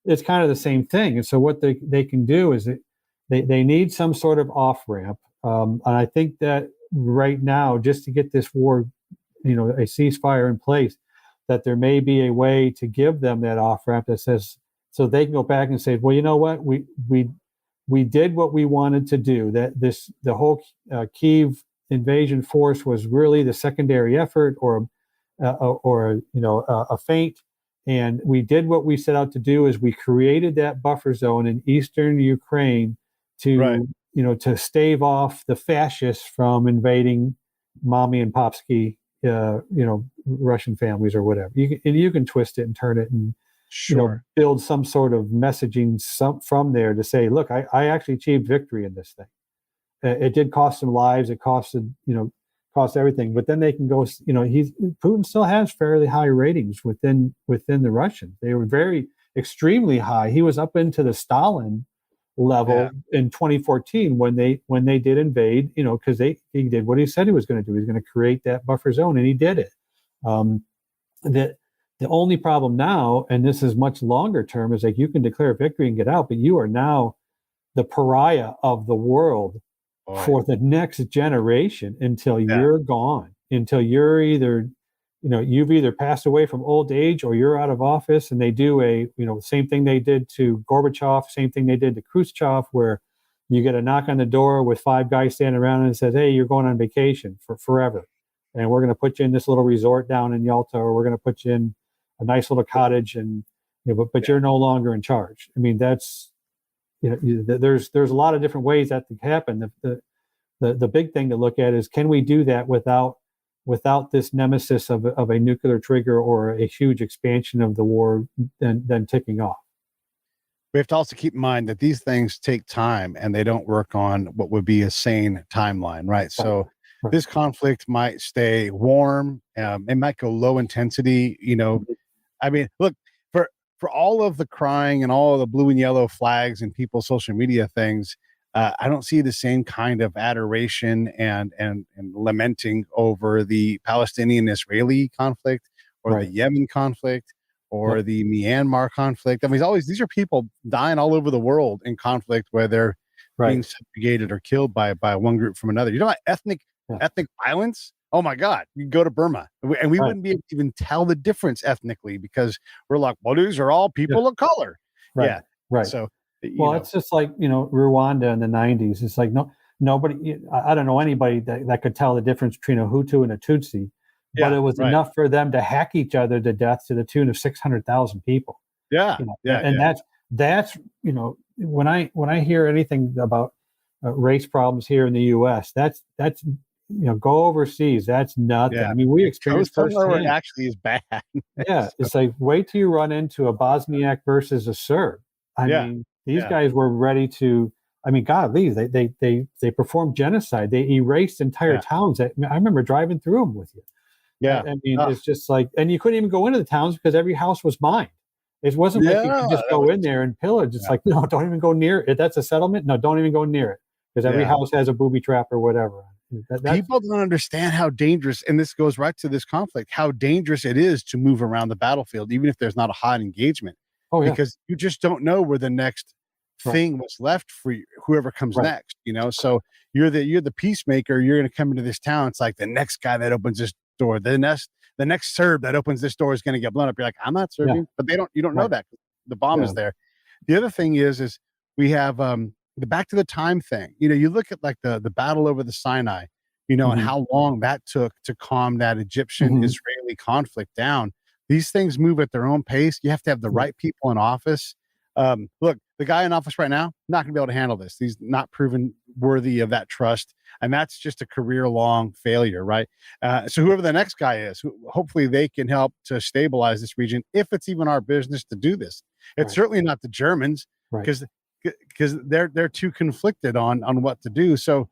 it's kind of the same thing. And so what they can do is they need some sort of off ramp, and I think that right now, just to get this war a ceasefire in place, that there may be a way to give them that off ramp that says, so they can go back and say, well, you know what, we did what we wanted to do. That the whole Kyiv invasion force was really the secondary effort or a feint, and we did what we set out to do. Is we created that buffer zone in eastern Ukraine to to stave off the fascists from invading mommy and popsky Russian families or whatever. You can twist it and turn it and build some sort of messaging from there to say, look, I actually achieved victory in this thing. It did cost some lives. It costed cost everything. But then they can go. Putin still has fairly high ratings within the Russians. They were extremely high. He was up into the Stalin level in 2014 when they did invade, because he did what he said he was going to do. He's going to create that buffer zone, and he did it. The only problem now, and this is much longer term, is like you can declare victory and get out, but you are now the pariah of the world for the next generation until you're gone, until you're either you've either passed away from old age or you're out of office. And they do same thing they did to Gorbachev, same thing they did to Khrushchev, where you get a knock on the door with 5 guys standing around and it says, hey, you're going on vacation for forever. And we're going to put you in this little resort down in Yalta, or we're going to put you in a nice little cottage, and but you're no longer in charge. I mean, that's there's a lot of different ways that can happen. The big thing to look at is, can we do that without this nemesis of a nuclear trigger or a huge expansion of the war then ticking off? we have to also keep in mind that these things take time and they don't work on what would be a sane timeline, right? So this conflict might stay warm. It might go low intensity. I mean, look, for all of the crying and all of the blue and yellow flags and people's social media things, I don't see the same kind of adoration and lamenting over the Palestinian-Israeli conflict or the Yemen conflict or the Myanmar conflict. I mean, these are people dying all over the world in conflict where they're being subjugated or killed by one group from another. You know what? Ethnic violence? Oh my God, you go to Burma and we wouldn't be able to even tell the difference ethnically because we're like, well, these are all people of color. Right. So, it's just like, Rwanda in the 90s. It's like, nobody, I don't know anybody that could tell the difference between a Hutu and a Tutsi, but it was enough for them to hack each other to death to the tune of 600,000 people. That's, when I hear anything about race problems here in the U.S., that's go overseas. That's nothing. I mean, we experienced firsthand. Where it actually is bad. It's like, wait till you run into a Bosniak versus a Serb. I mean, these guys were ready to. I mean, golly, they performed genocide. They erased entire towns. I remember driving through them with you. I mean, it's just like, and you couldn't even go into the towns because every house was mine. It wasn't like you could just go in there and pillage. It's like, no, don't even go near it. That's a settlement. No, don't even go near it because every house has a booby trap or whatever. People don't understand how dangerous, and this goes right to this conflict, how dangerous it is to move around the battlefield, even if there's not a hot engagement. Because you just don't know where the next thing was left for whoever comes next. So you're the peacemaker. You're going to come into this town. It's like the next guy that opens this door, the next Serb that opens this door is going to get blown up. You're like, I'm not Serbian, but you don't know that the bomb is there. The other thing is we have the back to the time thing. You look at like the battle over the Sinai, and how long that took to calm that Egyptian-Israeli conflict down. These things move at their own pace. You have to have the right people in office. Look, the guy in office right now, not going to be able to handle this. He's not proven worthy of that trust. And that's just a career-long failure, right? So whoever the next guy is, hopefully they can help to stabilize this region, if it's even our business to do this. It's certainly not the Germans, because they're too conflicted on what to do. So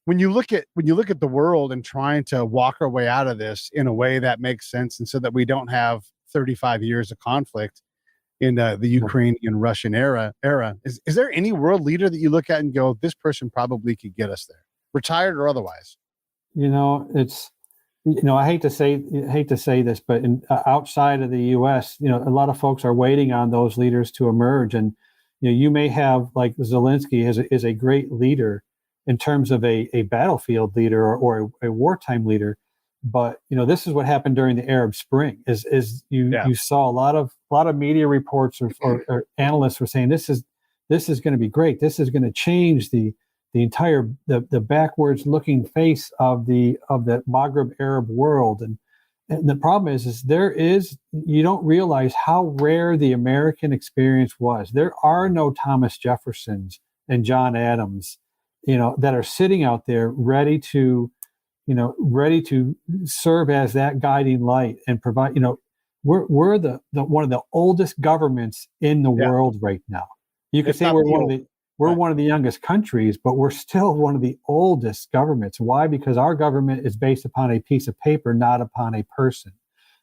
when you look at the world and trying to walk our way out of this in a way that makes sense, and so that we don't have 35 years of conflict in the Ukrainian Russian era, is there any world leader that you look at and go, this person probably could get us there, retired or otherwise? It's I hate to say this, but outside of the U.S., a lot of folks are waiting on those leaders to emerge, and you may have, like, Zelensky is a great leader in terms of a battlefield leader or a wartime leader. But, this is what happened during the Arab Spring is you saw a lot of media reports or analysts were saying, this is going to be great. This is going to change the entire, the backwards looking face of the Maghreb Arab world. And the problem is you don't realize how rare the American experience was. There are no Thomas Jeffersons and John Adams, that are sitting out there ready to serve as that guiding light and provide. We're the one of the oldest governments in the world right now. You could say we're one of the youngest countries, but we're still one of the oldest governments. Why? Because our government is based upon a piece of paper, not upon a person,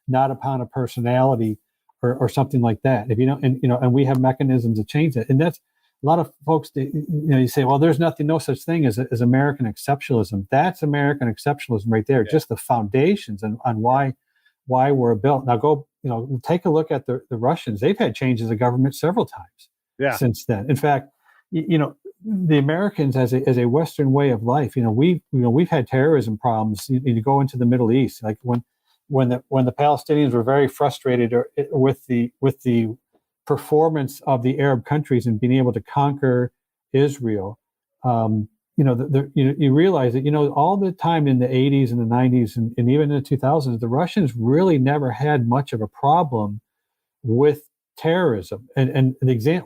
not upon a personality or something like that. And we have mechanisms to change that. And that's a lot of folks. You say, well, there's no such thing as American exceptionalism. That's American exceptionalism right there. Just the foundations and on why we're built. Now go, take a look at the Russians. They've had changes of government several times since then. In fact, the Americans as a Western way of life, we've had terrorism problems. You go into the Middle East, like when the Palestinians were very frustrated with the performance of the Arab countries and being able to conquer Israel. You realize that, all the time in the 80s and the 90s and even in the 2000s, the Russians really never had much of a problem with terrorism. And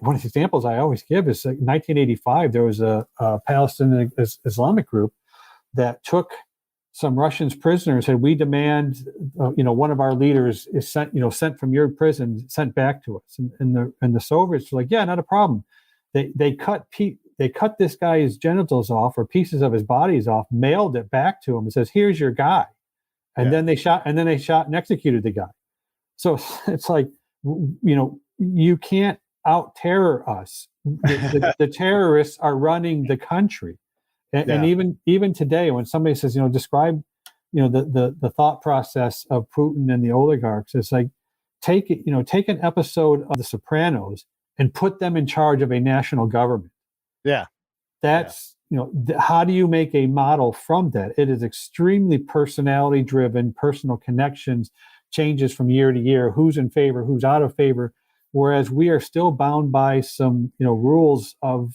one of the examples I always give is, like, 1985, there was a Palestinian Islamic group that took some Russians prisoners, and we demand, one of our leaders is sent from your prison, sent back to us. And the Soviets were like, yeah, not a problem. They cut this guy's genitals off, or pieces of his bodies off, mailed it back to him and says, here's your guy. And then they shot and executed the guy. So it's like, you can't out terror us. The terrorists are running the country. And even today, when somebody says, describe, the thought process of Putin and the oligarchs, it's like, take an episode of The Sopranos and put them in charge of a national government. Yeah. That's, how do you make a model from that? It is extremely personality driven, personal connections, changes from year to year, who's in favor, who's out of favor. Whereas we are still bound by some, rules of,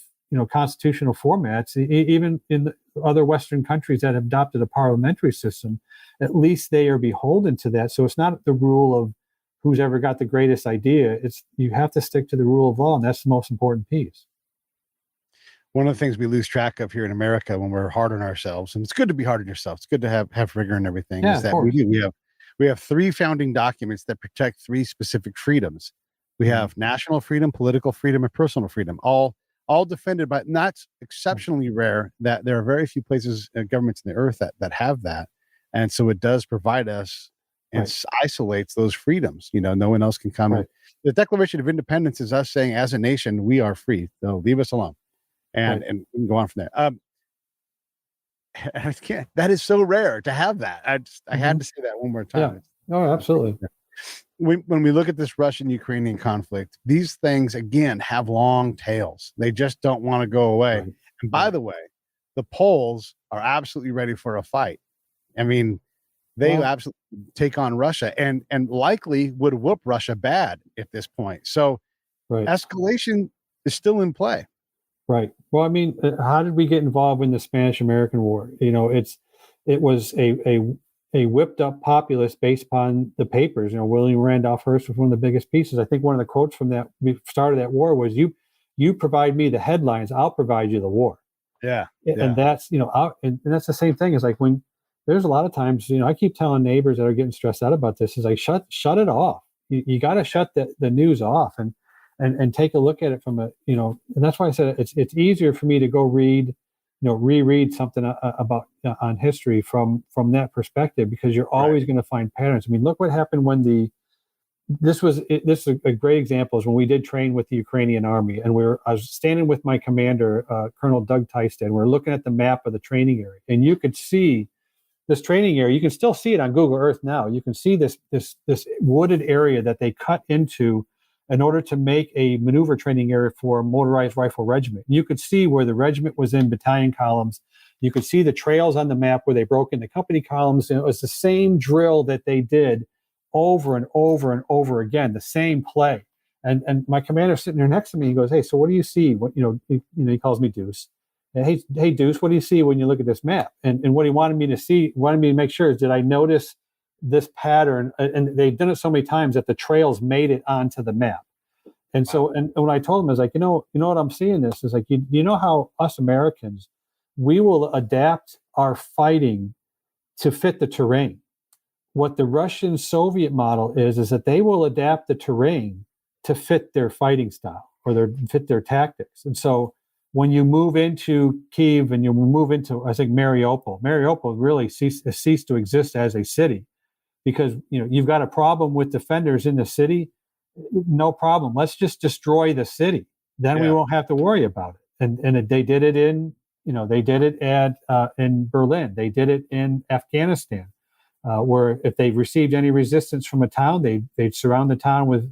constitutional formats. Even in the other Western countries that have adopted a parliamentary system, at least they are beholden to that. So it's not the rule of who's ever got the greatest idea. It's, you have to stick to the rule of law, and that's the most important piece. One of the things we lose track of here in America when we're hard on ourselves, and it's good to be hard on yourself, it's good to have rigor and everything, is that we have 3 founding documents that protect 3 specific freedoms. We have national freedom, political freedom, and personal freedom, all defended by, not exceptionally rare, that there are very few places, governments in the earth that have that. And so it does provide us and isolates those freedoms. No one else can come. Right. The Declaration of Independence is us saying, as a nation, we are free. So leave us alone. And we can go on from there. That is so rare to have that. I had to say that one more time. Yeah. Oh, absolutely. When we look at this Russian-Ukrainian conflict, these things, again, have long tails. They just don't want to go away. Right. And by the way, the Poles are absolutely ready for a fight. I mean, they absolutely take on Russia and likely would whoop Russia bad at this point. So escalation is still in play. Right. Well, I mean, how did we get involved in the Spanish-American War? It was a whipped up populace based upon the papers. William Randolph Hearst was one of the biggest pieces. I think one of the quotes from that start of that war was, "You provide me the headlines, I'll provide you the war." Yeah. And that's and that's the same thing. Is like when there's a lot of times I keep telling neighbors that are getting stressed out about this, is like shut it off. You got to shut the news off and take a look at it from and that's why I said it's easier for me to go read. Reread something about on history from that perspective, because you're always going to find patterns. I mean, look what happened when this is a great example, is when we did train with the Ukrainian army, and I was standing with my commander, Colonel Doug Tystead, and we're looking at the map of the training area, and you could see this training area. You can still see it on Google Earth now. You can see this wooded area that they cut into in order to make a maneuver training area for a motorized rifle regiment. You could see where the regiment was in battalion columns. You could see the trails on the map where they broke into company columns. And it was the same drill that they did over and over and over again, the same play. And my commander sitting there next to me, he goes, "Hey, so what do you see?" He calls me Deuce. And, hey, Deuce, what do you see when you look at this map? And what he wanted me to make sure is, did I notice this pattern? And they've done it so many times that the trails made it onto the map. And so, and when I told him, I was like, you know what I'm seeing this is like, you know how us Americans, we will adapt our fighting to fit the terrain. What the Russian Soviet model is that they will adapt the terrain to fit their fighting style or fit their tactics. And so when you move into Kyiv and you move into, I think, Mariupol really ceased to exist as a city, because you've got a problem with defenders in the city. No problem. Let's just destroy the city. Then we won't have to worry about it. And they did it in Berlin. They did it in Afghanistan, where if they received any resistance from a town, they'd surround the town with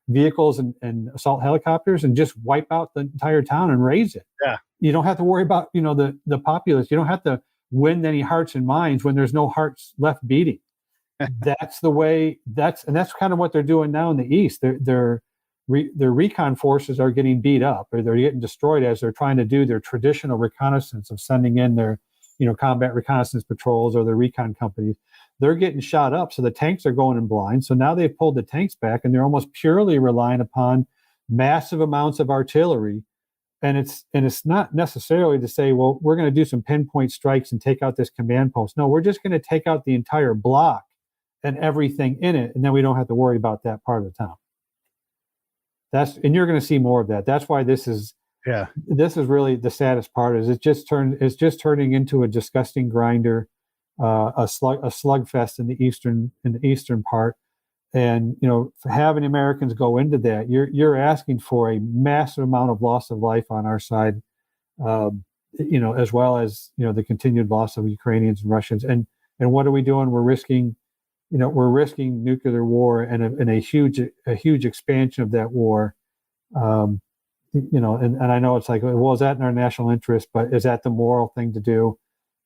vehicles and assault helicopters and just wipe out the entire town and raze it. Yeah. You don't have to worry about the populace. You don't have to win any hearts and minds when there's no hearts left beating. That's the way. That's kind of what they're doing now in the East. Their recon forces are getting beat up, or they're getting destroyed as they're trying to do their traditional reconnaissance of sending in their combat reconnaissance patrols or their recon companies. They're getting shot up, so the tanks are going in blind. So now they've pulled the tanks back, and they're almost purely relying upon massive amounts of artillery it's not necessarily to say, well, we're going to do some pinpoint strikes and take out this command post. No, we're just going to take out the entire block and everything in it, and then we don't have to worry about that part of the town. And you're going to see more of that. That's why this is really the saddest part. Is it's just turning into a disgusting grinder, a slugfest in the eastern part. And for having Americans go into that, you're asking for a massive amount of loss of life on our side, as well as the continued loss of Ukrainians and Russians. And what are we doing? We're risking nuclear war and a huge expansion of that war. And I know it's like, well, is that in our national interest? But is that the moral thing to do?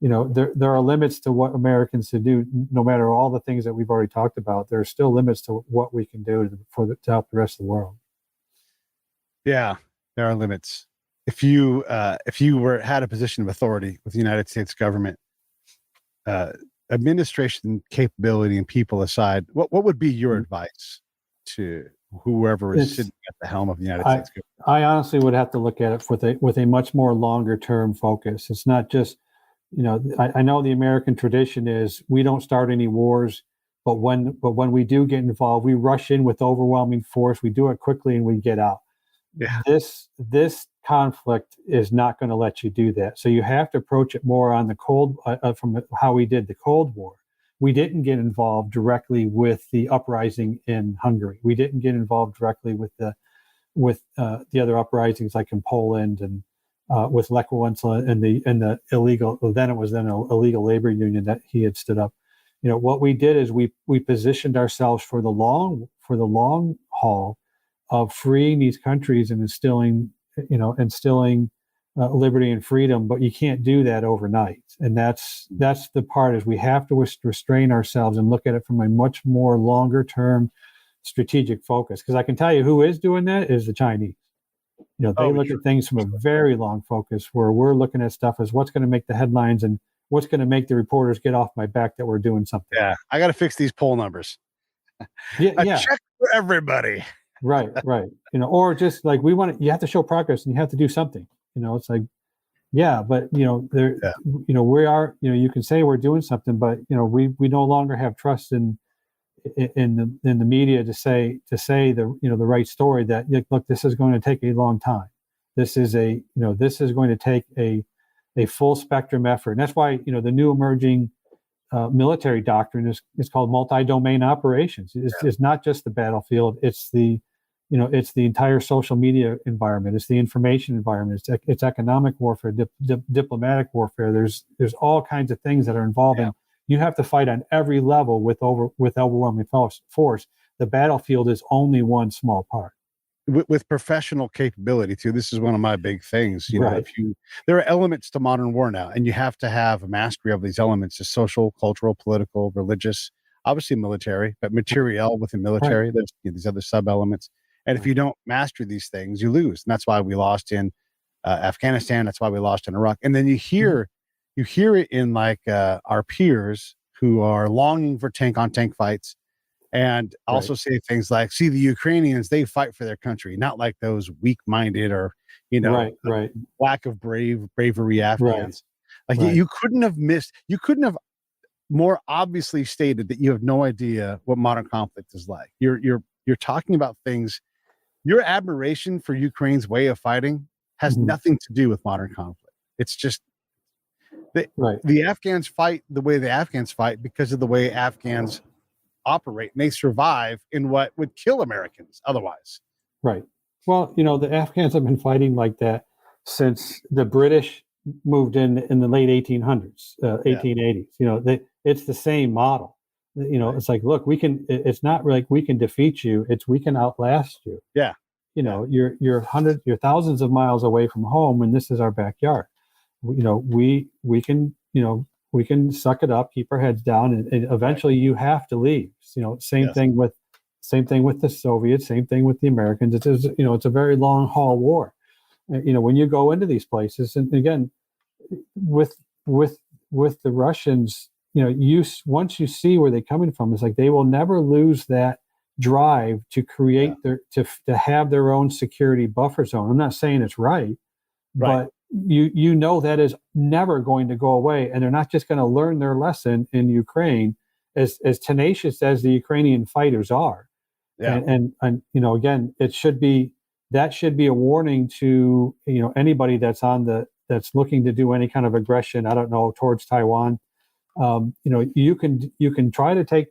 There are limits to what Americans to do. No matter all the things that we've already talked about, there are still limits to what we can do to help the rest of the world. Yeah, there are limits. If you had a position of authority with the United States government, administration capability and people aside, what would be your advice to whoever is sitting at the helm of the United States government? I honestly would have to look at it with a much more longer term focus. It's not just, I know the American tradition is we don't start any wars, but when we do get involved, we rush in with overwhelming force. We do it quickly and we get out. Yeah. This conflict is not going to let you do that. So you have to approach it more on the from how we did the Cold War. We didn't get involved directly with the uprising in Hungary. We didn't get involved directly with the other uprisings like in Poland and with Lech Wałęsa and the illegal. Then it was an illegal labor union that he had stood up. What we did is we positioned ourselves for the long haul of freeing these countries and instilling liberty and freedom. But you can't do that overnight, and that's the part is we have to restrain ourselves and look at it from a much more longer term strategic focus. Because I can tell you who is doing that is the Chinese. They look at things from a very long focus, where we're looking at stuff as what's going to make the headlines and what's going to make the reporters get off my back that we're doing something. Yeah, I got to fix these poll numbers. Yeah. Check for everybody. Right. Or just like you have to show progress and you have to do something. It's like, yeah, but we are. You can say we're doing something, but we no longer have trust in the media to say the the right story. That look, this is going to take a long time. This is going to take a full spectrum effort, and that's why the new emerging military doctrine is called multi-domain operations. It's not just the battlefield. It's the entire social media environment. It's the information environment. It's economic warfare, diplomatic warfare. There's all kinds of things that are involved in. You have to fight on every level with overwhelming force. The battlefield is only one small part. With professional capability too. This is one of my big things. Right. There are elements to modern war now, and you have to have a mastery of these elements: the social, cultural, political, religious, obviously military, but materiel within military. Right. There's these other sub elements, and if you don't master these things, you lose. And that's why we lost in Afghanistan. That's why we lost in Iraq. And then you hear it in our peers who are longing for tank-on-tank fights. And also say things like, see, the Ukrainians, they fight for their country, not like those weak-minded or, lack of bravery Afghans. You couldn't have more obviously stated that you have no idea what modern conflict is like. You're talking about things, your admiration for Ukraine's way of fighting has nothing to do with modern conflict. It's just the Afghans fight the way the Afghans fight because of the way Afghans operate, and they survive in what would kill Americans otherwise. Right. Well, the Afghans have been fighting like that since the British moved in the late 1800s, 1880s. It's the same model. It's like, look, it's not like we can defeat you. It's we can outlast you. Yeah. You're thousands of miles away from home, and this is our backyard. We can suck it up, keep our heads down, and eventually you have to leave. Same thing with the Soviets, same thing with the Americans. It's a very long haul war. When you go into these places, and again, with the Russians, once you see where they're coming from, it's like they will never lose that drive to create to have their own security buffer zone. I'm not saying it's right, but you know that is never going to go away, and they're not just going to learn their lesson in Ukraine, as tenacious as the Ukrainian fighters are. Yeah. And again, that should be a warning to anybody that's looking to do any kind of aggression, I don't know, towards Taiwan. You can try to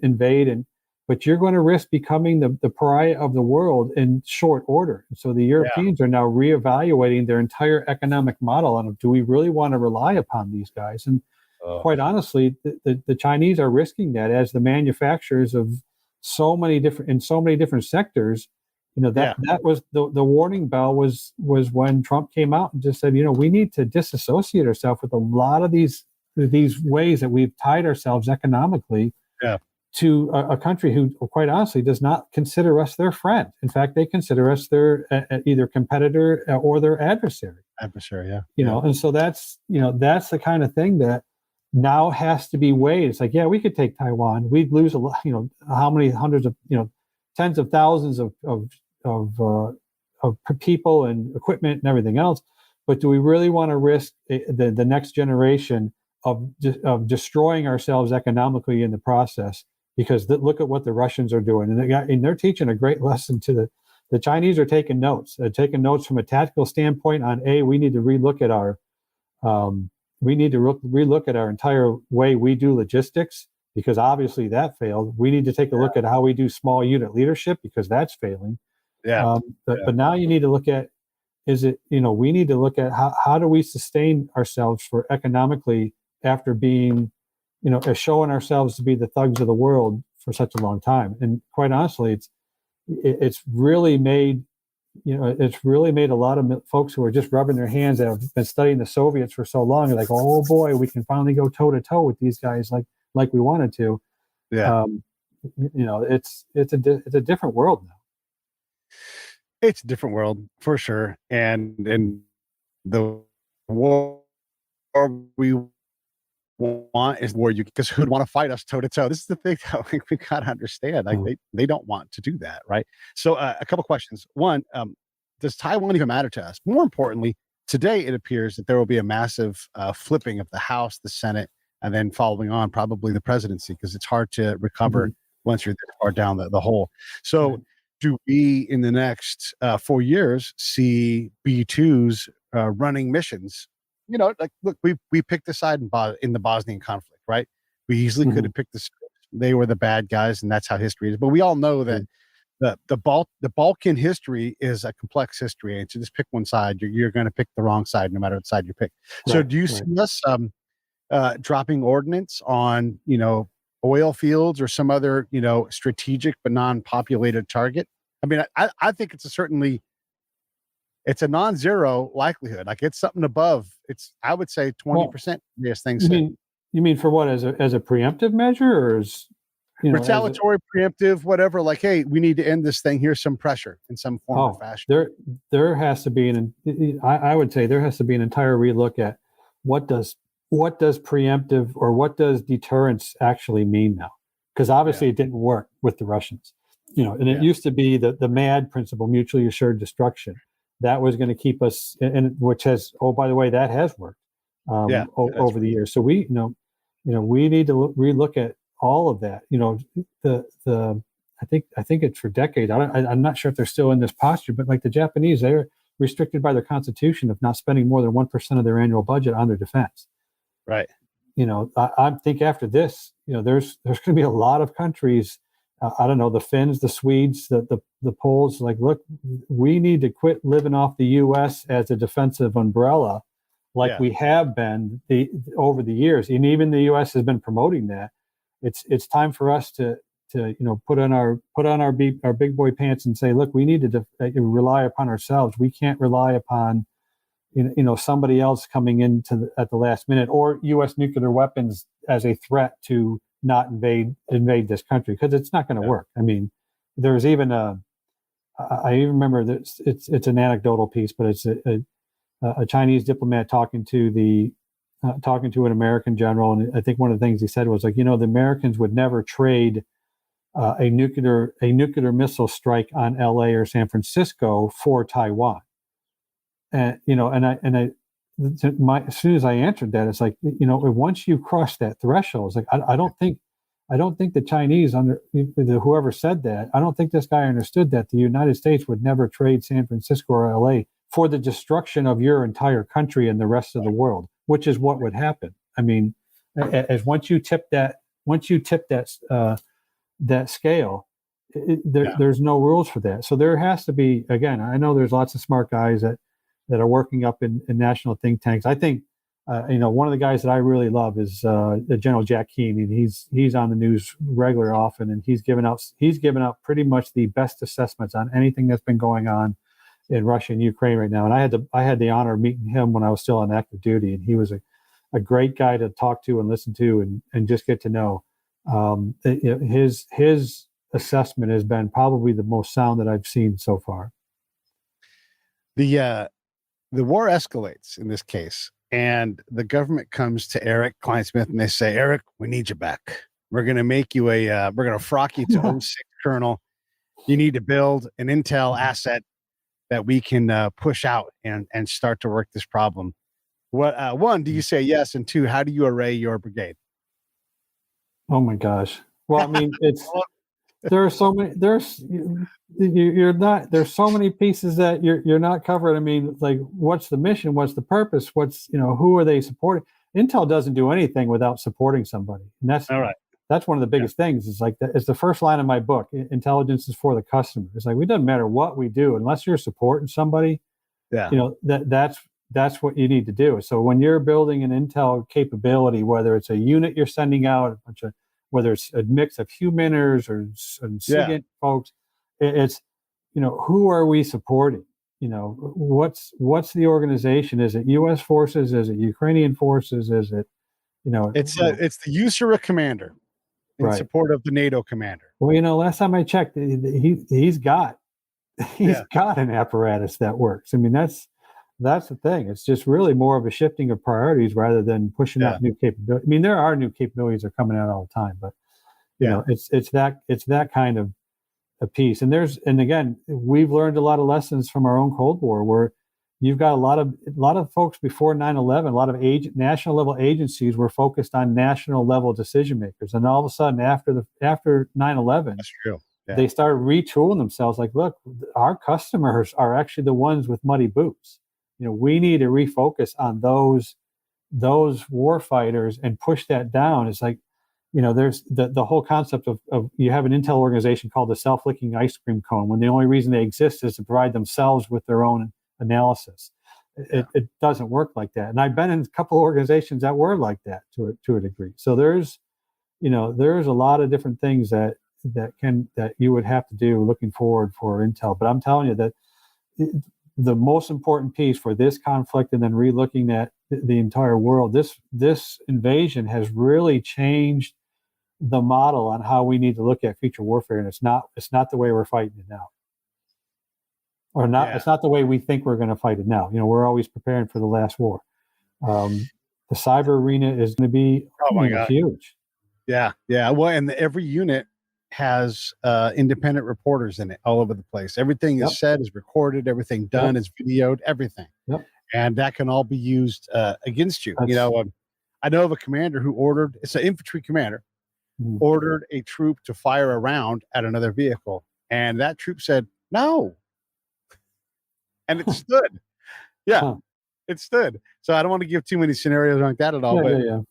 invade, but you're going to risk becoming the pariah of the world in short order. So the Europeans are now reevaluating their entire economic model on, do we really want to rely upon these guys? And quite honestly, the Chinese are risking that as the manufacturers of so many different sectors. That was the warning bell was when Trump came out and just said, we need to disassociate ourselves with a lot of these ways that we've tied ourselves economically to a country who, quite honestly, does not consider us their friend. In fact, they consider us their either competitor or their adversary. And so that's the kind of thing that now has to be weighed. It's like, we could take Taiwan. We'd lose a lot, how many hundreds of, tens of thousands of people and equipment and everything else. But do we really want to risk the next generation of destroying ourselves economically in the process? Because look at what the Russians are doing, and they're teaching a great lesson to the Chinese are taking notes. They're taking notes from a tactical standpoint on we need to relook at our relook at our entire way we do logistics, because obviously that failed. We need to take a look at how we do small unit leadership, because that's failing. But now you need to look at, we need to look at how do we sustain ourselves for economically after being, showing ourselves to be the thugs of the world for such a long time. And quite honestly, it's really made a lot of folks who are just rubbing their hands that have been studying the Soviets for so long, like, oh boy, we can finally go toe to toe with these guys like we wanted to. It's a different world now. It's a different world for sure, and the war we want is war because who'd want to fight us toe to toe? This is the thing that we gotta understand. Like they don't want to do that, right? So a couple questions. One, does Taiwan even matter to us? More importantly, today it appears that there will be a massive flipping of the House, the Senate, and then following on probably the presidency, because it's hard to recover once you're that far down the hole. So do we in the next 4 years see B2s running missions? Like, look, we picked a side in the Bosnian conflict, right? We easily could have picked the Serbs. They were the bad guys, and that's how history is. But we all know that the Balkan history is a complex history, and to just pick one side, you're going to pick the wrong side no matter what side you pick. So do you see us dropping ordnance on oil fields or some other strategic but non-populated target? I mean, I think it's a non-zero likelihood. Like, it's something above. I would say 20%. Yes, things. You mean for what, as a preemptive measure, or as retaliatory, preemptive, whatever? Like, hey, we need to end this thing. Here's some pressure in some form or fashion. There has to be I would say there has to be an entire relook at what does preemptive or what does deterrence actually mean now? Because obviously it didn't work with the Russians. And it used to be the MAD principle, mutually assured destruction. That was going to keep us, and which has, by the way, that has worked over the years. So we need to relook at all of that. I think it's for decades. I'm not sure if they're still in this posture, but like the Japanese, they're restricted by their constitution of not spending more than 1% of their annual budget on their defense. Right. I think after this, there's going to be a lot of countries. I don't know, the Finns, the Swedes, the Poles, like, look, we need to quit living off the U.S. as a defensive umbrella like we have been over the years. And even the U.S. has been promoting that. It's time for us to put on our big boy pants and say, look, we need to rely upon ourselves. We can't rely upon somebody else coming in at the last minute, or U.S. nuclear weapons as a threat to not invade this country, because it's not going to work. I mean, there's even I even remember that it's an anecdotal piece, but it's a Chinese diplomat talking to an American general, and I think one of the things he said was like, the Americans would never trade a nuclear missile strike on L.A. or San Francisco for Taiwan. And as soon as I answered that, it's like, once you cross that threshold, it's like I don't think the Chinese whoever said that, I don't think this guy understood that the United States would never trade San Francisco or LA for the destruction of your entire country and the rest of the world, which is what would happen. I mean, as once you tip that scale, there's no rules for that. So there has to be, again, I know there's lots of smart guys that are working up in national think tanks. I think, one of the guys that I really love is General Jack Keane. And he's on the news regularly often, and he's given out pretty much the best assessments on anything that's been going on in Russia and Ukraine right now. And I had the honor of meeting him when I was still on active duty, and he was a great guy to talk to and listen to and just get to know. His assessment has been probably the most sound that I've seen so far. The war escalates in this case, and the government comes to Erik Kleinsmith and they say, Erik, we need you back. We're going to make you we're going to frock you to 06 Colonel. You need to build an intel asset that we can push out and start to work this problem. What one, do you say yes? And two, how do you array your brigade? Oh my gosh. Well, I mean, there's so many pieces that you're not covered. I mean, like, what's the mission? What's the purpose? Who are they supporting? Intel doesn't do anything without supporting somebody. And that's all right. That's one of the biggest things. It's like, it's the first line of my book. Intelligence is for the customer. It's like, it doesn't matter what we do, unless you're supporting somebody, that's what you need to do. So when you're building an intel capability, whether it's a unit you're sending out, whether it's a mix of humaners or SIGINT folks, it's, who are we supporting? What's the organization? Is it U.S. forces? Is it Ukrainian forces? Is it, it's the USARA commander in support of the NATO commander. Well, last time I checked, he's got an apparatus that works. I mean, that's the thing. It's just really more of a shifting of priorities rather than pushing out new capabilities. I mean, there are new capabilities that are coming out all the time, but it's that kind of a piece. And again, we've learned a lot of lessons from our own Cold War, where you've got a lot of folks before 9/11, a lot of national level agencies were focused on national level decision makers, and all of a sudden after 9/11, that's true. Yeah. They started retooling themselves. Like, look, our customers are actually the ones with muddy boots. We need to refocus on those war fighters and push that down. It's like, there's the whole concept of you have an intel organization called the self-licking ice cream cone, when the only reason they exist is to provide themselves with their own analysis. It doesn't work like that. And I've been in a couple of organizations that were like that to a degree. So there's a lot of different things that you would have to do looking forward for intel. But I'm telling you that the most important piece for this conflict, and then relooking at the entire world, this invasion has really changed the model on how we need to look at future warfare. And it's not the way we're fighting it now, or not. Yeah. It's not the way we think we're going to fight it now. We're always preparing for the last war. The cyber arena is going to be huge. Yeah. Well, and every unit has independent reporters in it all over the place. Everything is said, is recorded, everything done is videoed, everything. And that can all be used against you. I know of a commander who it's an infantry commander, ordered a troop to fire a round at another vehicle, and that troop said no, and it stood. It stood. So I don't want to give too many scenarios like that at all,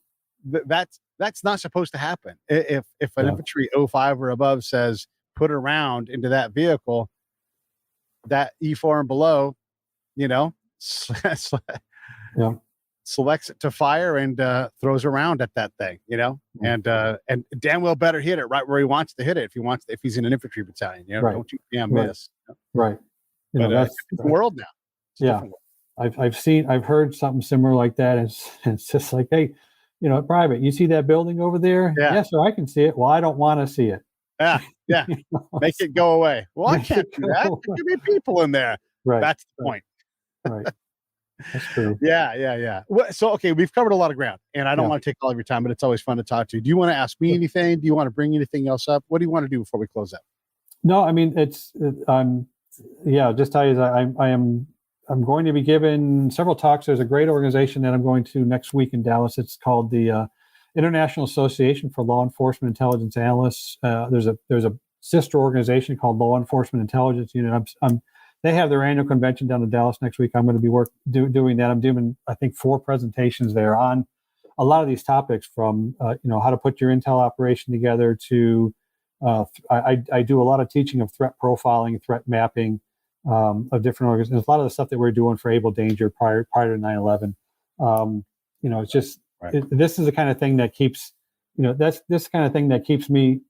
that's not supposed to happen. If an infantry 05 or above says put a round into that vehicle, that E4 and below, selects it to fire and throws a round at that thing, and damn well better hit it right where he wants to hit it if he's in an infantry battalion. Don't you damn miss. Right. But that's the world now. I've heard something similar like that. It's just like, hey, private, you see that building over there? Yeah. Yes, sir, I can see it. Well, I don't want to see it. Yeah. Make it go away. Well, I can't do that. There could be people in there. Right. That's the point. Right. That's true. Yeah. Well, so, okay, we've covered a lot of ground, and I don't want to take all of your time, but it's always fun to talk to you. Do you want to ask me anything? Do you want to bring anything else up? What do you want to do before we close out? No, I mean, just tell you that I am I'm going to be giving several talks. There's a great organization that I'm going to next week in Dallas. It's called the International Association for Law Enforcement Intelligence Analysts. There's a sister organization called Law Enforcement Intelligence Unit. They have their annual convention down in Dallas next week. I'm going to be doing that. I'm doing, I think, 4 presentations there on a lot of these topics, from how to put your intel operation together to I do a lot of teaching of threat profiling, threat mapping of different organizations. A lot of the stuff that we're doing for Able Danger prior to 9/11. It's just this is the kind of thing that keeps that's kind of thing that keeps me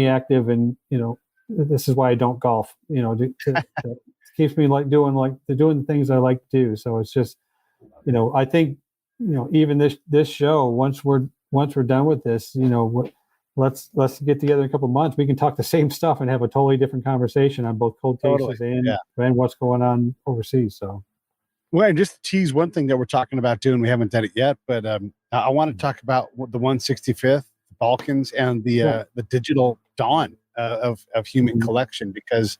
active, and this is why I don't golf. Keeps me doing the things I like to do. So it's just I think even this show, once we're done with this, let's get together in a couple of months. We can talk the same stuff and have a totally different conversation on both cold cases and what's going on overseas. So, well, and just to tease one thing that we're talking about doing, we haven't done it yet, but I want to talk about the 165th Balkans and the digital dawn of human collection, because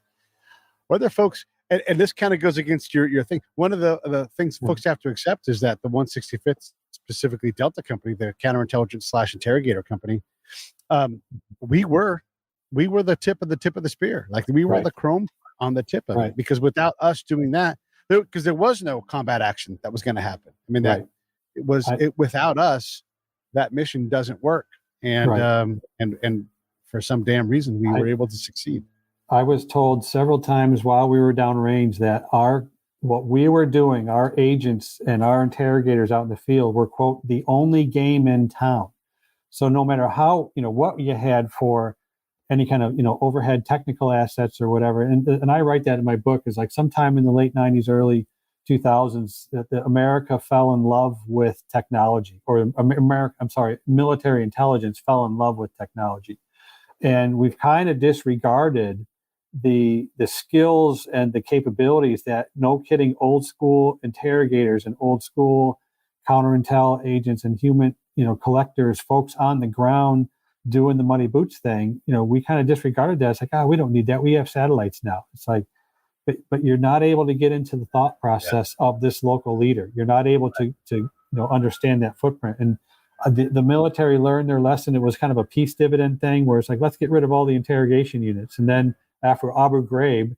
whether folks, and this kind of goes against your thing. One of the things folks have to accept is that the 165th, specifically Delta Company, the counterintelligence / interrogator company, we were the tip of the spear. Like, we were the chrome on the tip of it, because without us doing that, because there was no combat action that was going to happen. I mean, without us, that mission doesn't work. And and for some damn reason, we were able to succeed. I was told several times while we were downrange that what we were doing, our agents and our interrogators out in the field, were, quote, the only game in town. So no matter how, what you had for any kind of, overhead technical assets or whatever, and I write that in my book, is like sometime in the late 90s, early 2000s, that America fell in love with technology, or military intelligence fell in love with technology. And we've kind of disregarded the skills and the capabilities that, no kidding, old school interrogators and old school counterintel agents and human, collectors, folks on the ground doing the money boots thing, we kind of disregarded that. It's like, we don't need that. We have satellites now. It's like, but you're not able to get into the thought process of this local leader. You're not able to understand that footprint. And the military learned their lesson. It was kind of a peace dividend thing, where it's like, let's get rid of all the interrogation units. And then after Abu Ghraib,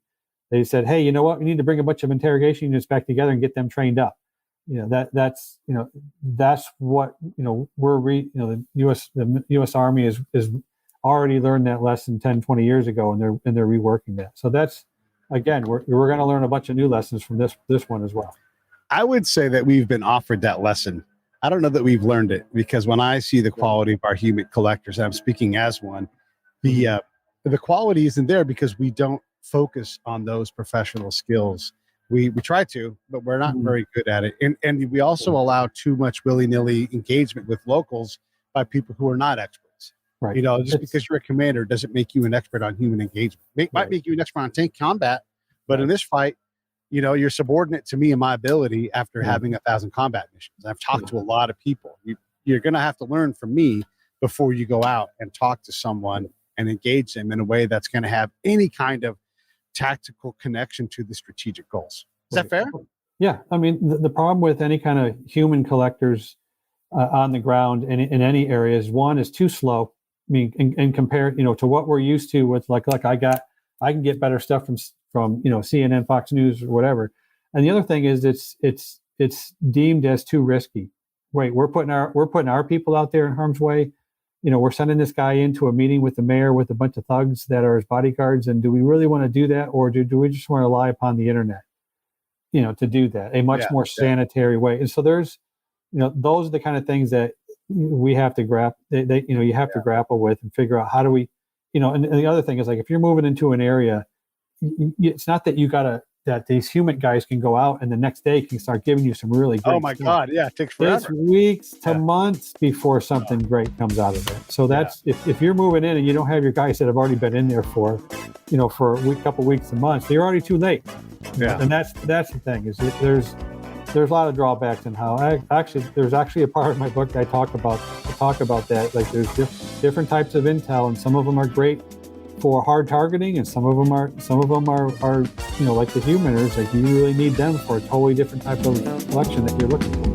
they said, hey, you know what? We need to bring a bunch of interrogation units back together and get them trained up. That's what, the U.S. Army is already learned that lesson 10, 20 years ago, and they're reworking that. So that's, again, we're going to learn a bunch of new lessons from this one as well. I would say that we've been offered that lesson. I don't know that we've learned it, because when I see the quality of our human collectors, and I'm speaking as one, the quality isn't there because we don't focus on those professional skills. We try to, but we're not very good at it. And we also allow too much willy-nilly engagement with locals by people who are not experts. Right. Just because you're a commander doesn't make you an expert on human engagement. Might make you an expert on tank combat, but in this fight, you're subordinate to me and my ability after having 1,000 combat missions. I've talked to a lot of people. You're going to have to learn from me before you go out and talk to someone and engage them in a way that's going to have any kind of tactical connection to the strategic goals. Is that fair? Yeah. I mean, the problem with any kind of human collectors on the ground in any area is, one, is too slow. I mean, and compared, to what we're used to with like I can get better stuff from CNN, Fox News, or whatever. And the other thing is it's deemed as too risky. Wait, we're putting our people out there in harm's way. We're sending this guy into a meeting with the mayor with a bunch of thugs that are his bodyguards. And do we really want to do that? Or do we just want to rely upon the internet, to do that a much more sanitary way? And so there's, those are the kind of things that we have to you have to grapple with and figure out how do we, and the other thing is, like, if you're moving into an area, it's not that that these human guys can go out and the next day can start giving you some really great stuff. God, yeah, it takes forever. It's weeks to months before something great comes out of it. So that's if you're moving in and you don't have your guys that have already been in there for a week, couple weeks and months, you're already too late. Yeah, and that's the thing, is that there's a lot of drawbacks in how there's actually a part of my book that I talk about that. Like, there's different types of intel, and some of them are great for hard targeting, and some of them are like the humaners. Like you really need them for a totally different type of collection that you're looking for.